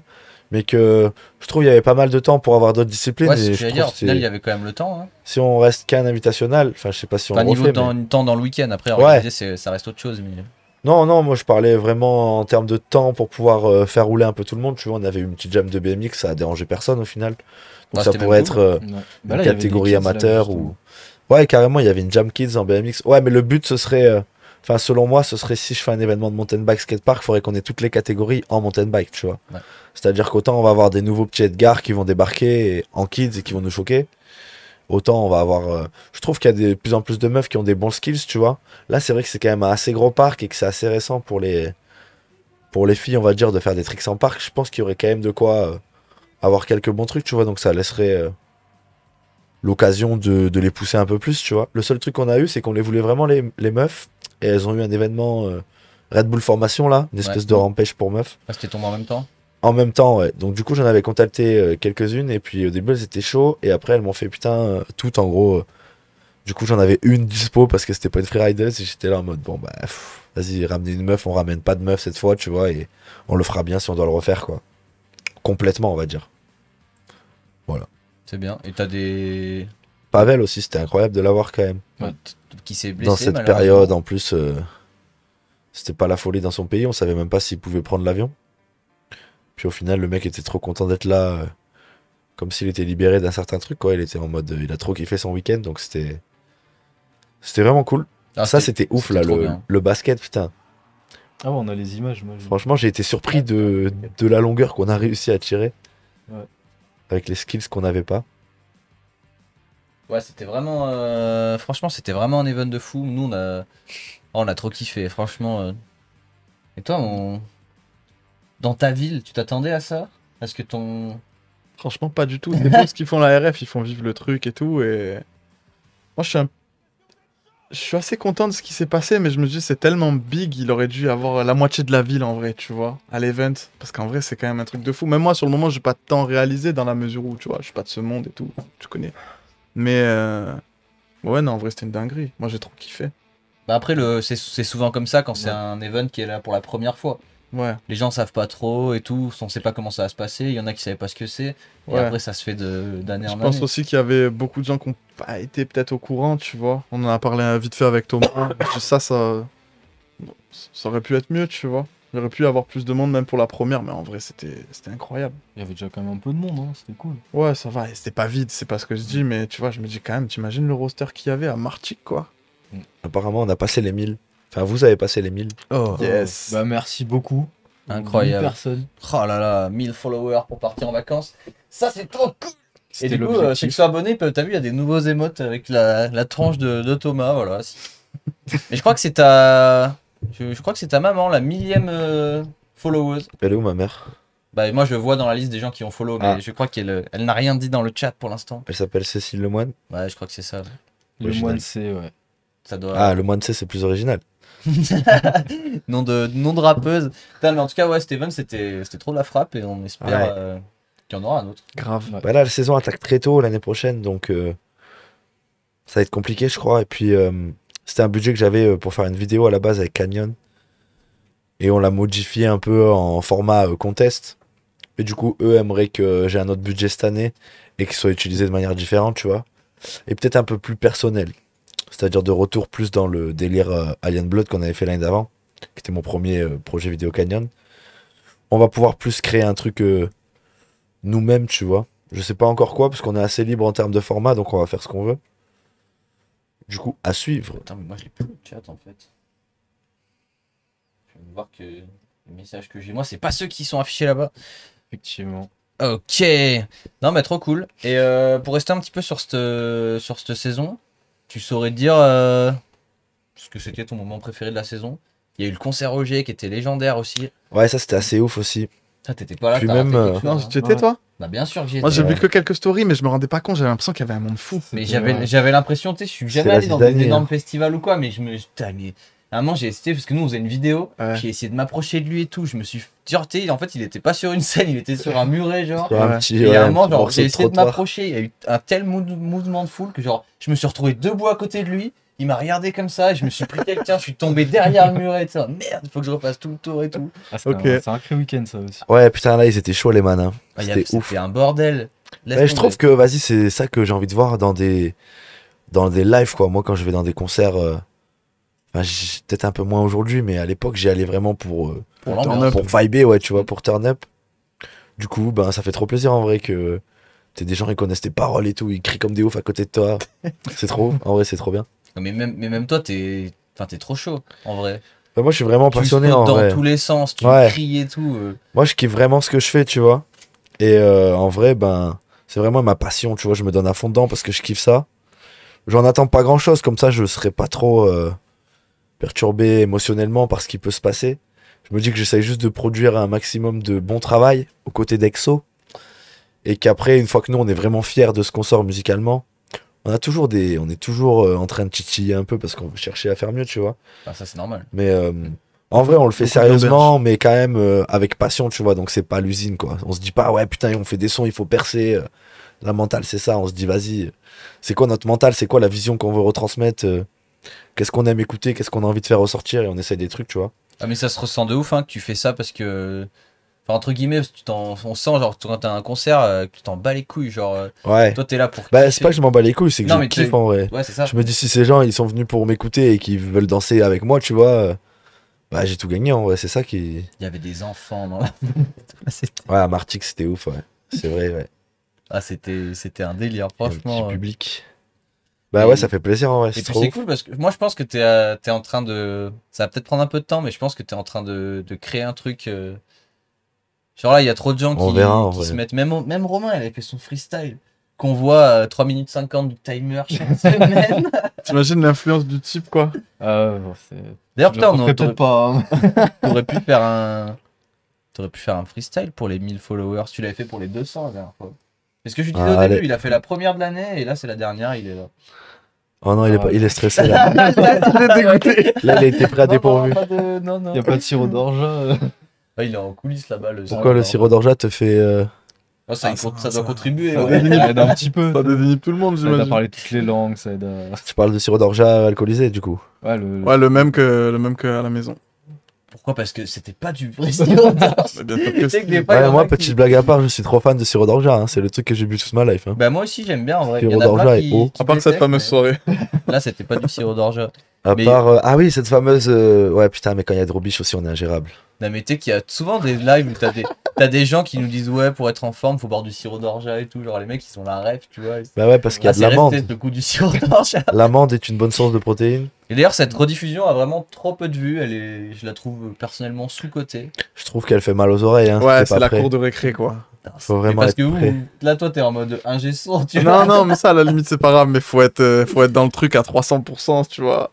mais que je trouve qu'il y avait pas mal de temps pour avoir d'autres disciplines. Ouais, et c'est ce que je j'allais trouve dire. Au que final, il c'est- y avait quand même le temps. Hein. si on reste qu'un invitationnel, enfin, je sais pas si on Enfin, le niveau refait. temps dans le week-end. Après, Ouais. organiser, ça reste autre chose. Mais... Non, non, moi je parlais vraiment en termes de temps pour pouvoir faire rouler un peu tout le monde. Tu vois, on avait eu une petite jam de BMX, ça a dérangé personne au final. Donc Ouais, ça c'était pourrait même être Ouais. une Bah là, il y avait des catégorie kids, là, amateur justement. ou. Ouais, carrément, il y avait une jam kids en BMX. Ouais, mais le but ce serait. Enfin, selon moi, ce serait si je fais un événement de mountain bike skatepark, il faudrait qu'on ait toutes les catégories en mountain bike, tu vois. Ouais. C'est-à-dire qu'autant on va avoir des nouveaux petits Edgar qui vont débarquer en kids et qui vont nous choquer. Autant on va avoir. Je trouve qu'il y a de plus en plus de meufs qui ont des bons skills, tu vois. Là, c'est vrai que c'est quand même un assez gros parc et que c'est assez récent pour les filles, on va dire, de faire des tricks en parc. Je pense qu'il y aurait quand même de quoi avoir quelques bons trucs, tu vois. Donc ça laisserait l'occasion de les pousser un peu plus, tu vois. Le seul truc qu'on a eu, c'est qu'on les voulait vraiment les meufs. Et elles ont eu un événement Red Bull Formation, là, une espèce Ouais. de rampage pour meufs. Ah, c'était tombé en même temps. En même temps, ouais. Donc du coup, j'en avais contacté quelques-unes. Et puis au début, elles étaient chaudes. Et après, elles m'ont fait putain, toutes en gros. Du coup, j'en avais une dispo parce que c'était pas une freerider. Et j'étais là en mode, bon, bah, vas-y, ramener une meuf. On ramène pas de meuf cette fois, tu vois. Et on le fera bien si on doit le refaire, quoi. Complètement, on va dire. C'est bien. Et t'as des. Pavel aussi, c'était incroyable de l'avoir quand même. Qui s'est blessé Dans cette malheureusement. période, en plus, c'était pas la folie dans son pays. On savait même pas s'il pouvait prendre l'avion. Puis au final, le mec était trop content d'être là comme s'il était libéré d'un certain truc, quoi. Il était en mode, il a trop kiffé son week-end, donc c'était vraiment cool. Ah, Ça, c'était ouf, c'était là, trop bien. le basket, putain. Ah ouais, on a les images. Moi, Franchement, j'ai été surpris de la longueur qu'on a réussi à tirer. Ouais. Avec les skills qu'on n'avait pas. Ouais, c'était vraiment. Franchement, c'était vraiment un event de fou. Nous, on a trop kiffé, franchement. Et toi, dans ta ville, tu t'attendais à ça? Parce que ton. Franchement, pas du tout. C'est beau ce qu'ils font la RF, ils font vivre le truc et tout. Et moi, je suis assez content de ce qui s'est passé, mais je me dis, c'est tellement big, il aurait dû avoir la moitié de la ville en vrai, tu vois, à l'event. Parce qu'en vrai, c'est quand même un truc de fou. Même moi, sur le moment, j'ai pas tant réalisé dans la mesure où, tu vois, je suis pas de ce monde et tout, tu connais. Mais ouais, non, en vrai, c'était une dinguerie. Moi, j'ai trop kiffé. Bah après, c'est souvent comme ça quand c'est un event qui est là pour la première fois. Ouais. Les gens savent pas trop et tout, on sait pas comment ça va se passer. Il y en a qui savaient pas ce que c'est. Et Ouais. après, ça se fait d'année Je en pense année. aussi qu'il y avait beaucoup de gens qui n'ont pas été peut-être au courant, tu vois. On en a parlé vite fait avec Thomas. ça aurait pu être mieux, tu vois. Il aurait pu y avoir plus de monde même pour la première, mais en vrai, c'était incroyable. Il y avait déjà quand même un peu de monde, hein. C'était cool. Ouais, ça va, et c'était pas vide, c'est pas ce que je dis, mais tu vois, je me dis quand même, t'imagines le roster qu'il y avait à Martigues, quoi. Apparemment, on a passé les 1000. Enfin, vous avez passé les 1000. Oh, yes. Bah merci beaucoup. Incroyable. 1000 personnes. Oh là là, 1000 followers pour partir en vacances. Ça, c'est trop cool! Et C'était du coup, l'objectif. ceux qui sont abonnés, t'as vu, il y a des nouveaux émotes avec la tranche de Thomas, voilà. Mais je crois que c'est je crois que c'est ta maman, la 1000e followeuse. Elle est où, ma mère? Bah moi je le vois dans la liste des gens qui ont follow, mais Ah. je crois elle n'a rien dit dans le chat pour l'instant. Elle s'appelle Cécile Lemoine. Ouais, je crois que c'est ça. Le Original. moine C, ouais. Ça doit. Ah, Lemoine C, c'est plus original. nom de rappeuse. Putain, mais en tout cas, ouais, Steven, c'était trop de la frappe et on espère Ouais. qu'il y en aura un autre. Grave. Ouais. Bah là, la saison attaque très tôt l'année prochaine, donc ça va être compliqué, je crois. Et puis, c'était un budget que j'avais pour faire une vidéo à la base avec Canyon. Et on l'a modifié un peu en format contest. Et du coup, eux aimeraient que j'ai un autre budget cette année et qu'il soit utilisé de manière différente, tu vois. Et peut-être un peu plus personnel. C'est-à-dire de retour plus dans le délire Alien Blood qu'on avait fait l'année d'avant, qui était mon premier projet vidéo Canyon. On va pouvoir plus créer un truc nous-mêmes, tu vois. Je sais pas encore quoi, parce qu'on est assez libre en termes de format, donc on va faire ce qu'on veut. Du coup, à suivre. Attends, mais moi je l'ai plus le chat en fait. Je vais voir que les messages que j'ai, moi, c'est pas ceux qui sont affichés là-bas. Effectivement. Ok. Non, mais trop cool. Et pour rester un petit peu sur cette saison, tu saurais dire ce que c'était ton moment préféré de la saison. Il y a eu le concert Roger qui était légendaire aussi. Ouais, ça c'était assez ouf aussi. Ça, t'étais pas là, Puis t'as même, raté quelque chose, Non, hein. tu étais, toi? Bah, bien sûr que j'y Moi, étais. j'ai vu que quelques stories, mais je me rendais pas compte, j'avais l'impression qu'il y avait un monde fou. Mais C'était- j'avais l'impression, tu sais, je suis jamais la allé dans Zidane, des énormes hein. festivals ou quoi, mais putain, mais à un moment j'ai hésité parce que nous on faisait une vidéo, Ouais. j'ai essayé de m'approcher de lui et tout, je me suis genre, tu sais, en fait il était pas sur une scène, il était sur un muret genre. Sur un Ouais. petit, Et ouais, à un un moment, petit genre, morceau j'ai de essayé de trottoir. m'approcher, il y a eu un tel mouvement de foule que genre, je me suis retrouvé debout à côté de lui, il m'a regardé comme ça, et je me suis pris quelqu'un, je suis tombé derrière le muret, et tout. Merde, il faut que je refasse tout le tour et tout. Ah, c'était Ok. un sacré week-end, ça aussi. Ouais, putain, là, ils étaient chauds, les man. Hein. Ah, C'était ouf. C'était un bordel. Laisse Ouais, je tomber. trouve que, vas-y, c'est ça que j'ai envie de voir dans des lives, quoi. Moi, quand je vais dans des concerts, enfin, peut-être un peu moins aujourd'hui, mais à l'époque, j'y allais vraiment pour l'ambiance. pour vibrer, ouais, tu vois, pour turn up. Du coup, ben, ça fait trop plaisir en vrai que t'es des gens, ils connaissent tes paroles et tout, ils crient comme des oufs à côté de toi. C'est trop ouf, en vrai, c'est trop bien. Mais même toi, t'es trop chaud, en vrai. Enfin, moi, je suis vraiment Tu passionné sautes en dans vrai. tous les sens, tu Ouais. cries et tout. Moi, je kiffe vraiment ce que je fais, tu vois. Et en vrai, ben, c'est vraiment ma passion, tu vois. Je me donne à fond dedans parce que je kiffe ça. J'en attends pas grand chose, comme ça, je serai pas trop perturbé émotionnellement par ce qui peut se passer. Je me dis que j'essaye juste de produire un maximum de bon travail aux côtés d'Exo. Et qu'après, une fois que nous, on est vraiment fiers de ce qu'on sort musicalement, on est toujours en train de titiller un peu parce qu'on veut chercher à faire mieux, tu vois. Enfin, ça, c'est normal. Mais en vrai, on le fait Beaucoup sérieusement, mais quand même avec passion, tu vois. Donc c'est pas l'usine, quoi. On se dit pas, ouais, putain, on fait des sons, il faut percer. La mentale, c'est ça. On se dit, vas-y, c'est quoi notre mental? C'est quoi la vision qu'on veut retransmettre? Qu'est-ce qu'on aime écouter? Qu'est-ce qu'on a envie de faire ressortir? Et on essaye des trucs, tu vois. Ah, mais ça se ressent de ouf, hein, que tu fais ça parce que. Enfin, entre guillemets, on sent, genre, quand t'as un concert, que tu t'en bats les couilles. Genre, Ouais. toi, t'es là pour. Bah, kiffer. c'est pas que je m'en bats les couilles, c'est que Non, je mais kiffe en vrai. Ouais, c'est ça. Je me dis, si ces gens, ils sont venus pour m'écouter et qu'ils veulent danser avec moi, tu vois, bah, j'ai tout gagné en vrai. C'est ça qui. Il y avait des enfants dans la. C'était- Ouais, à Martigues, c'était ouf, ouais. C'est vrai, ouais. Ah, c'était un délire, Il y a un petit franchement. public. Bah et- ouais, ça fait plaisir en vrai, Et c'est puis trop c'est ouf. cool parce que moi je pense que t'es en train de. Ça va peut-être prendre un peu de temps, mais je pense que t'es en train de créer un truc. Genre là, il y a trop de gens On verra, en qui se vrai. mettent. Même Romain, il avait fait son freestyle. Qu'on voit 3 minutes 50 du timer chaque semaine. T'imagines l'influence du type, quoi. Ah, bon, c'est. D'ailleurs, Je putain, le referai peut-être pas. Hein. t'aurais pu faire un. T'aurais pu faire un freestyle pour les 1000 followers. Tu l'avais fait pour les 200 la dernière fois. C'est ce que je disais Ah, au allez. début, il a fait la première de l'année et là c'est la dernière, il est là. Oh non, Ah, il est stressé là. dégoûté. Là, il a été pris à dépourvu. Non, non. Y a pas de sirop d'orge. Ah, il est en coulisses là-bas. Pourquoi le sirop d'orgeat te fait. Ah, ça doit contribuer. Ça ouais. aide un petit peu. Ça désigne tout le monde, Ça aide à j'imagine. parler toutes les langues, ça aide à. Tu parles de sirop d'orgeat alcoolisé du coup. Ouais, le. Ouais, le même que à la maison. Pourquoi? Parce que c'était pas du vrai sirop d'orge. Mais bien sûr que Tu sais que des si. fois, il y Ouais, en moi, a qui- petite blague à part, je suis trop fan de sirop d'orgeat. Hein. C'est le truc que j'ai bu toute ma life. Hein. Bah moi aussi j'aime bien en vrai. Il y Sirop en a plein d'orgeat qui- est haut. qui À part cette détestent, fameuse mais soirée. Là c'était pas du sirop d'orge. À Mais- part. Ah oui, cette fameuse. Ouais, putain, mais quand il y a Drobiche aussi, on est ingérable. Non mais tu sais qu'il y a souvent des lives où t'as des gens qui nous disent ouais pour être en forme faut boire du sirop d'orge et tout. Genre les mecs ils sont la rêve tu vois. Bah ouais, parce qu'il y a Ah, de c'est resté l'amande. le goût du sirop d'orge. L'amande est une bonne source de protéines. Et d'ailleurs cette rediffusion a vraiment trop peu de vues. Je la trouve personnellement sous-cotée. Je trouve qu'elle fait mal aux oreilles. Hein. Ouais, T'es c'est pas la prêt. cour de récré, quoi. Faut Mais vraiment parce être que prêt. là toi t'es en mode ingé son tu vois. Non, non, mais ça, à la limite, c'est pas grave, mais faut être dans le truc à 300%, tu vois.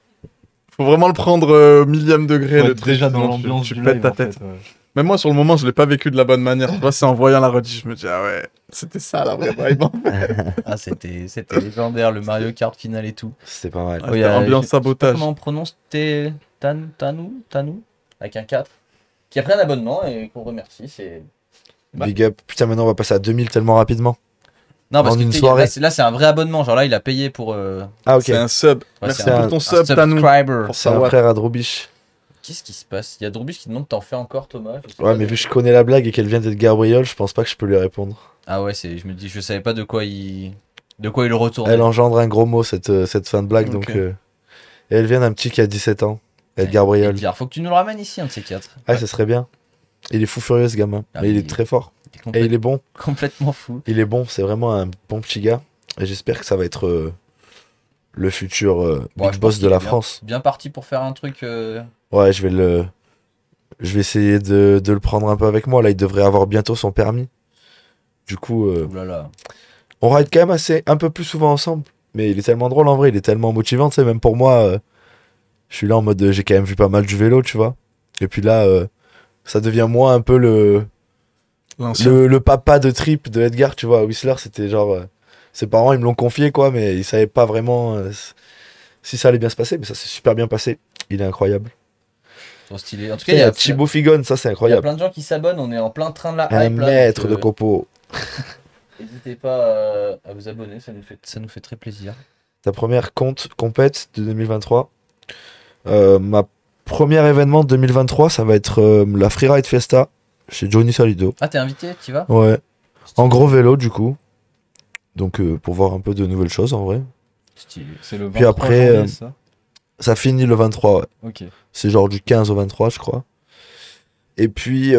Faut vraiment le prendre au millième degré, Faut le être truc, déjà dans sinon l'ambiance tu du pètes live, ta en fait, tête. ouais. Même moi, sur le moment, je l'ai pas vécu de la bonne manière. Tu vois, c'est en voyant la rediff, je me dis, ah ouais, c'était ça la vraie vibe. Ah c'était légendaire le Mario Kart final et tout. C'était pas mal. Ouais, Oui, c'était ambiance je sais pas sabotage. comment on prononce Tanou avec un 4 qui a pris un abonnement et qu'on remercie. C'est bah. Big up. Putain, maintenant on va passer à 2000 tellement rapidement. non parce En que une tu sais, soirée. là c'est un vrai abonnement. Genre là il a payé pour. Ah ok. C'est un sub. Ouais, Merci c'est pour un- ton un sub, Tanou. subscriber. Pour C'est un savoir. frère à Drobiche. Qu'est-ce qui se passe? Il y a Drobiche qui demande t'en fais encore Thomas? Je sais Ouais, pas mais de- vu que je connais la blague et qu'elle vient d'être Gabriel, je pense pas que je peux lui répondre. Ah ouais je me dis je savais pas de quoi il le retournait. Elle engendre un gros mot, cette fin de blague, donc. Ok. Et elle vient d'un petit qui a 17 ans. Et Edgar Briol. dire, faut que tu nous le ramènes ici un de ces quatre. Ah, ça serait bien. Il est fou furieux ce gamin. Ah, mais il mais est très fort. T'es Et il est bon. complètement fou. Il est bon. C'est vraiment un bon petit gars. Et j'espère que ça va être le futur Bon, big je boss pense de la qu'il est France. Bien parti pour faire un truc. Ouais, je vais essayer de le prendre un peu avec moi. Là, il devrait avoir bientôt son permis. Du coup, Oulala. on ride quand même un peu plus souvent ensemble. Mais il est tellement drôle en vrai. Il est tellement motivant. Tu sais, même pour moi, je suis là en mode j'ai quand même vu pas mal du vélo, tu vois. Et puis là, ça devient moi un peu L'ancien. le papa de trip de Edgar, tu vois. Whistler, c'était genre. Ses parents, ils me l'ont confié, quoi. Mais ils savaient pas vraiment si ça allait bien se passer. Mais ça s'est super bien passé. Il est incroyable. Trop stylé. En tout Tu cas, sais, il y a Thibaut Figon, ça c'est il y a incroyable. plein de gens qui s'abonnent. On est en plein train de la Un hype. Là, maître donc, de copo. n'hésitez pas à vous abonner, ça nous fait très plaisir. Ta première compète de 2023. Ma première événement de 2023, ça va être la Freeride Fiesta chez Johnny Salido. Ah, t'es invité, tu vas? Ouais. En gros vélo, du coup. Donc, pour voir un peu de nouvelles choses en vrai. Stylé. C'est le 23 Puis après, janvier, ça. Ça finit le 23, ouais. Ok. C'est genre du 15 au 23, je crois. Et puis,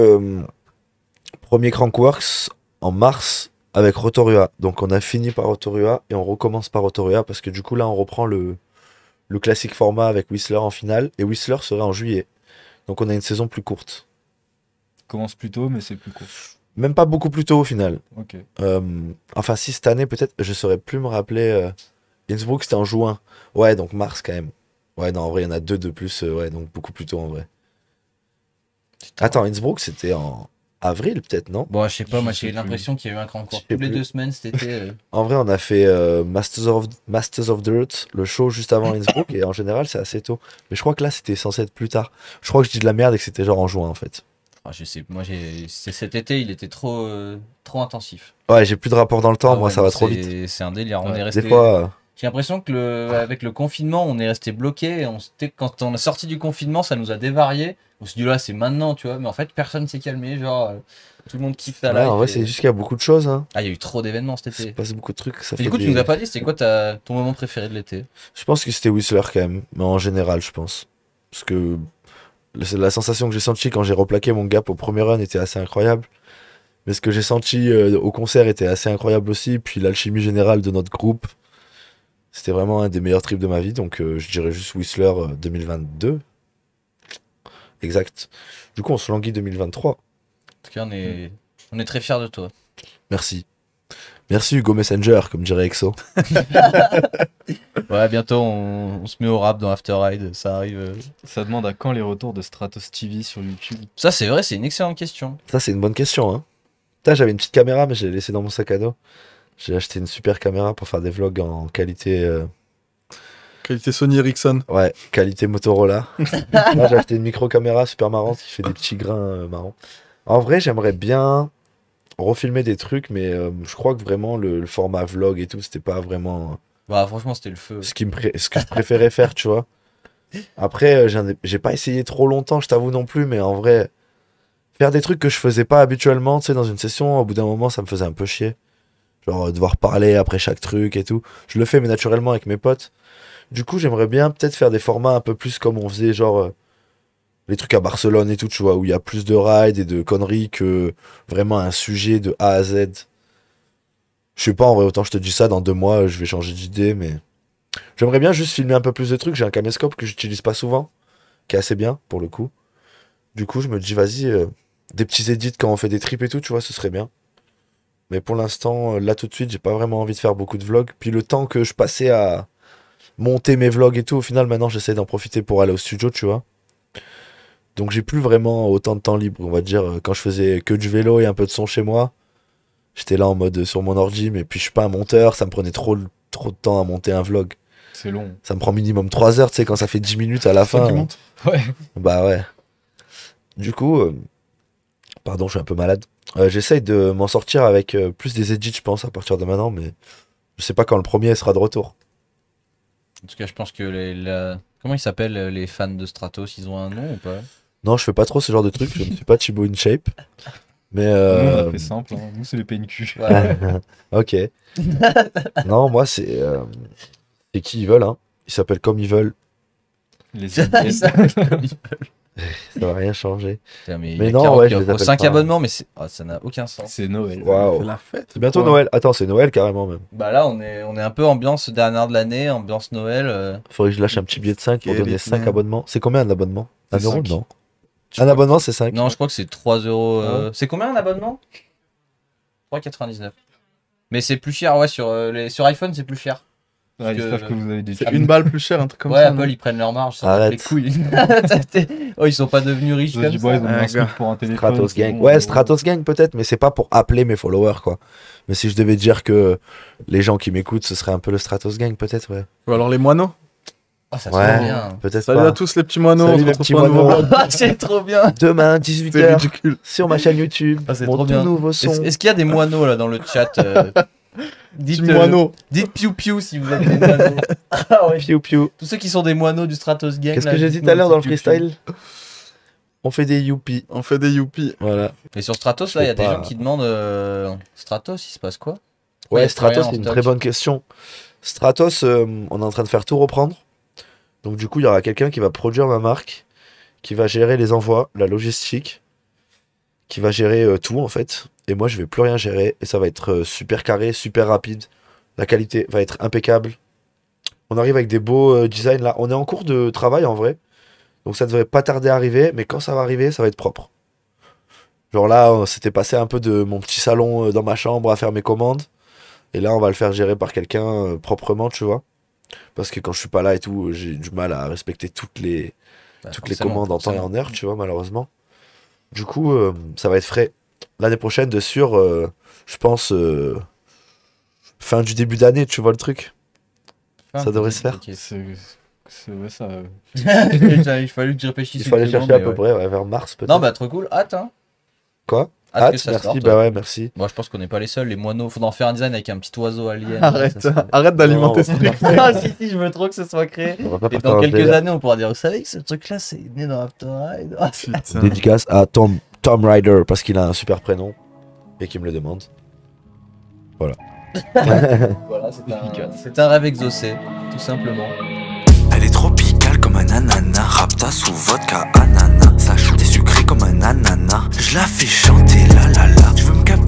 premier Crankworks en mars avec Rotorua. Donc, on a fini par Rotorua et on recommence par Rotorua parce que du coup, là, on reprend le classique format avec Whistler en finale. Et Whistler serait en juillet. Donc, on a une saison plus courte. Commence plus tôt, mais c'est plus court. Même pas beaucoup plus tôt au final. Ok. Enfin, si cette année, peut-être, je saurais plus me rappeler. Innsbruck, c'était en juin. Ouais, donc mars quand même. Ouais, non, en vrai, il y en a deux de plus. Ouais, donc beaucoup plus tôt en vrai. Attends, Innsbruck, c'était en avril, peut-être, non? Bon, je sais pas, moi Je sais j'ai plus. l'impression qu'il y a eu un grand cours Je sais toutes les plus. 2 semaines cet été. En vrai, on a fait Masters of Dirt, le show juste avant Innsbruck, et en général, c'est assez tôt. Mais je crois que là, c'était censé être plus tard. Je crois que je dis de la merde et que c'était genre en juin, en fait. Ah, je sais, moi cet été il était trop intensif. Ouais, j'ai plus de rapport dans le temps, Ah moi, ouais, ça non, va trop c'est- vite. C'est un délire. On Ouais. est resté. Des fois, J'ai l'impression que avec le confinement, on est resté bloqué. Quand on est sorti du confinement, ça nous a dévarié. On s'est dit là, c'est maintenant, tu vois. Mais en fait, personne s'est calmé. Genre, tout le monde kiffe ta ouais, life. en vrai, et- c'est juste qu'il y a beaucoup de choses. Hein. Ah, il y a eu trop d'événements cet Il se été. passe beaucoup de trucs. Ça Et fait du coup, tu des- nous as pas dit, c'était quoi ton moment préféré de l'été? Je pense que c'était Whistler quand même, mais en général, je pense. Parce que la sensation que j'ai sentie quand j'ai replaqué mon gap au premier run était assez incroyable. Mais ce que j'ai senti au concert était assez incroyable aussi. Puis l'alchimie générale de notre groupe, c'était vraiment un des meilleurs trips de ma vie. Donc je dirais juste Whistler 2022. Exact. Du coup, on se languit 2023. En tout cas, on est très fiers de toi. Merci. Merci Hugo Messenger, comme dirait Exo. Ouais, bientôt on se met au rap dans After Ride, ça arrive. Ça demande à quand les retours de Stratos TV sur YouTube. Ça, c'est vrai, c'est une excellente question. Ça, c'est une bonne question. Hein. Putain, j'avais une petite caméra, mais je l'ai laissée dans mon sac à dos. J'ai acheté une super caméra pour faire des vlogs en qualité. Qualité Sony Ericsson. Ouais, qualité Motorola. Moi, j'ai acheté une micro-caméra super marrante qui fait des petits grains marrants. En vrai, j'aimerais bien refilmer des trucs, mais je crois que vraiment le format vlog et tout, c'était pas vraiment Bah, franchement, c'était le feu. ce que je préférais faire, tu vois. Après, j'ai pas essayé trop longtemps, je t'avoue non plus, mais en vrai, faire des trucs que je faisais pas habituellement, tu sais, dans une session, au bout d'un moment, ça me faisait un peu chier. Genre, devoir parler après chaque truc et tout. Je le fais, mais naturellement avec mes potes. Du coup, j'aimerais bien peut-être faire des formats un peu plus comme on faisait, genre les trucs à Barcelone et tout, tu vois, où il y a plus de rides et de conneries que vraiment un sujet de A à Z. Je sais pas, en vrai, autant je te dis ça, dans 2 mois, je vais changer d'idée, mais j'aimerais bien juste filmer un peu plus de trucs. J'ai un caméscope que j'utilise pas souvent, qui est assez bien, pour le coup. Du coup, je me dis, vas-y, des petits edits quand on fait des trips et tout, tu vois, ce serait bien. Mais pour l'instant, là, tout de suite, j'ai pas vraiment envie de faire beaucoup de vlogs. Puis le temps que je passais à monter mes vlogs et tout, au final, maintenant, j'essaie d'en profiter pour aller au studio, tu vois. Donc j'ai plus vraiment autant de temps libre, on va dire. Quand je faisais que du vélo et un peu de son chez moi, j'étais là en mode sur mon ordi, mais puis je suis pas un monteur, ça me prenait trop de temps à monter un vlog. C'est long. Ça me prend minimum 3 heures, tu sais, quand ça fait 10 minutes à la Ça fin. qui monte. Ouais. Bah ouais. Du coup, pardon, je suis un peu malade. J'essaye de m'en sortir avec plus des edits, je pense, à partir de maintenant, mais je sais pas quand le premier sera de retour. En tout cas, je pense que comment ils s'appellent les fans de Stratos, ils ont un nom ou pas? Non, je fais pas trop ce genre de truc, je ne suis pas Thibaut InShape. Mais Nous, on a fait simple. Hein. Nous, c'est les PNQ. Ouais. ok. Non, moi, c'est qui ils veulent, hein. Ils s'appellent comme ils veulent. Les Ça Indiens. Ça va rien changer. Putain, mais Mais il y a non, Caro ouais, qui je les offre appelle 5 pas. abonnements, mais ça n'a aucun sens. C'est Noël. Waouh. C'est la fête. C'est bientôt Ouais. Noël. Attends, c'est Noël carrément même. Bah là, on est un peu ambiance dernière de l'année, ambiance Noël. Faudrait que je lâche un petit billet de 5 pour Quel donner 5 rythme. abonnements. C'est combien un abonnement? 1 C'est euro? 5. Non. Je Un crois abonnement, c'est 5. Non, je crois que c'est 3 euros. Ah ouais. C'est combien un abonnement? 3,99. Mais c'est plus cher, ouais, sur iPhone, c'est plus cher. Ouais, j'espère que vous avez des C'est thunes. 1 balle plus cher, un truc comme Ouais, ça. Apple, non ils prennent leur marge, ça va Arrête. les couilles. Oh, ils sont pas devenus riches Je comme dis, ça. ouais, ils ont mis Ah, un gars. SMIC pour un téléphone. Stratos c'est Gang. bon, Ouais, Stratos Gang peut-être, mais c'est pas pour appeler mes followers, quoi. Mais si je devais dire que les gens qui m'écoutent, ce serait un peu le Stratos Gang, peut-être, ouais. Ou alors les moineaux. Ah, ça Ouais. serait bien. Peut-être Salut pas. à tous les petits moineaux. Salut on se les retrouve petits pour un nouveau moineaux. vlog. Ah, c'est trop bien. Demain, C'est 18h, ridicule. sur ma chaîne YouTube, Ah, c'est mon trop tout bien. nouveau son. Est-ce qu'il y a des moineaux là dans le chat Petits dites, moineaux. dites piou piou si vous êtes des moineaux. Ah ouais. Piou piou. Tous ceux qui sont des moineaux du Stratos Gang. Qu'est-ce là, que j'ai dit dites-nous tout à l'heure un dans le petit piou piou. freestyle? On fait des youpies. On fait des youpies. Voilà. Et sur Stratos, Je là, il y a sais des pas. gens qui demandent Stratos, il se passe quoi? Ouais, Il y a Stratos, rien c'est en une stock. très bonne question. Stratos, on est en train de faire tout reprendre. Donc du coup, il y aura quelqu'un qui va produire ma marque, qui va gérer les envois, la logistique, qui va gérer tout en fait. Et moi, je vais plus rien gérer. Et ça va être super carré, super rapide. La qualité va être impeccable. On arrive avec des beaux designs là. On est en cours de travail en vrai. Donc ça devrait pas tarder à arriver. Mais quand ça va arriver, ça va être propre. Genre là, on s'était passé un peu de mon petit salon dans ma chambre à faire mes commandes. Et là, on va le faire gérer par quelqu'un proprement, tu vois. Parce que quand je suis pas là et tout, j'ai du mal à respecter toutes les Bah, commandes en temps et en heure, tu vois, malheureusement. Du coup, ça va être frais. L'année prochaine, de sûr, je pense, fin du début d'année, tu vois le truc. Ça devrait se faire. Ouais, ça. Il fallait que je réfléchisse. Il faut aller une chercher seconde, à peu mais près, ouais, vers mars peut-être. Non, bah trop cool. Hâte, hein. Quoi? Hâte que Hâte, ça merci, sorte. bah ouais, merci. Moi, je pense qu'on n'est pas les seuls. Les moineaux, faudra en faire un design avec un petit oiseau alien. Arrête, Ça serait- arrête d'alimenter ce Non, truc. Ah, si, je veux trop que ce soit créé. On va pas Et partir dans ce quelques délire. années, on pourra dire, vous savez que ce truc-là, c'est né dans After Ride. Ah, Putain. Dédicace à Tom Ryder parce qu'il a un super prénom et qu'il me le demande. Voilà. Voilà, c'est un rêve exaucé, tout simplement. Elle est tropicale comme un ananas, rapta sous vodka ananas. Ça chute sucré comme un ananas. Je la fais chanter la la la. Tu veux me capter?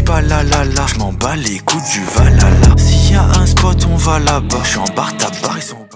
pas la la la. Je m'en bats les coups du valala. S'il y a un spot, on va là-bas. Je suis en bar, ta barre, ils sont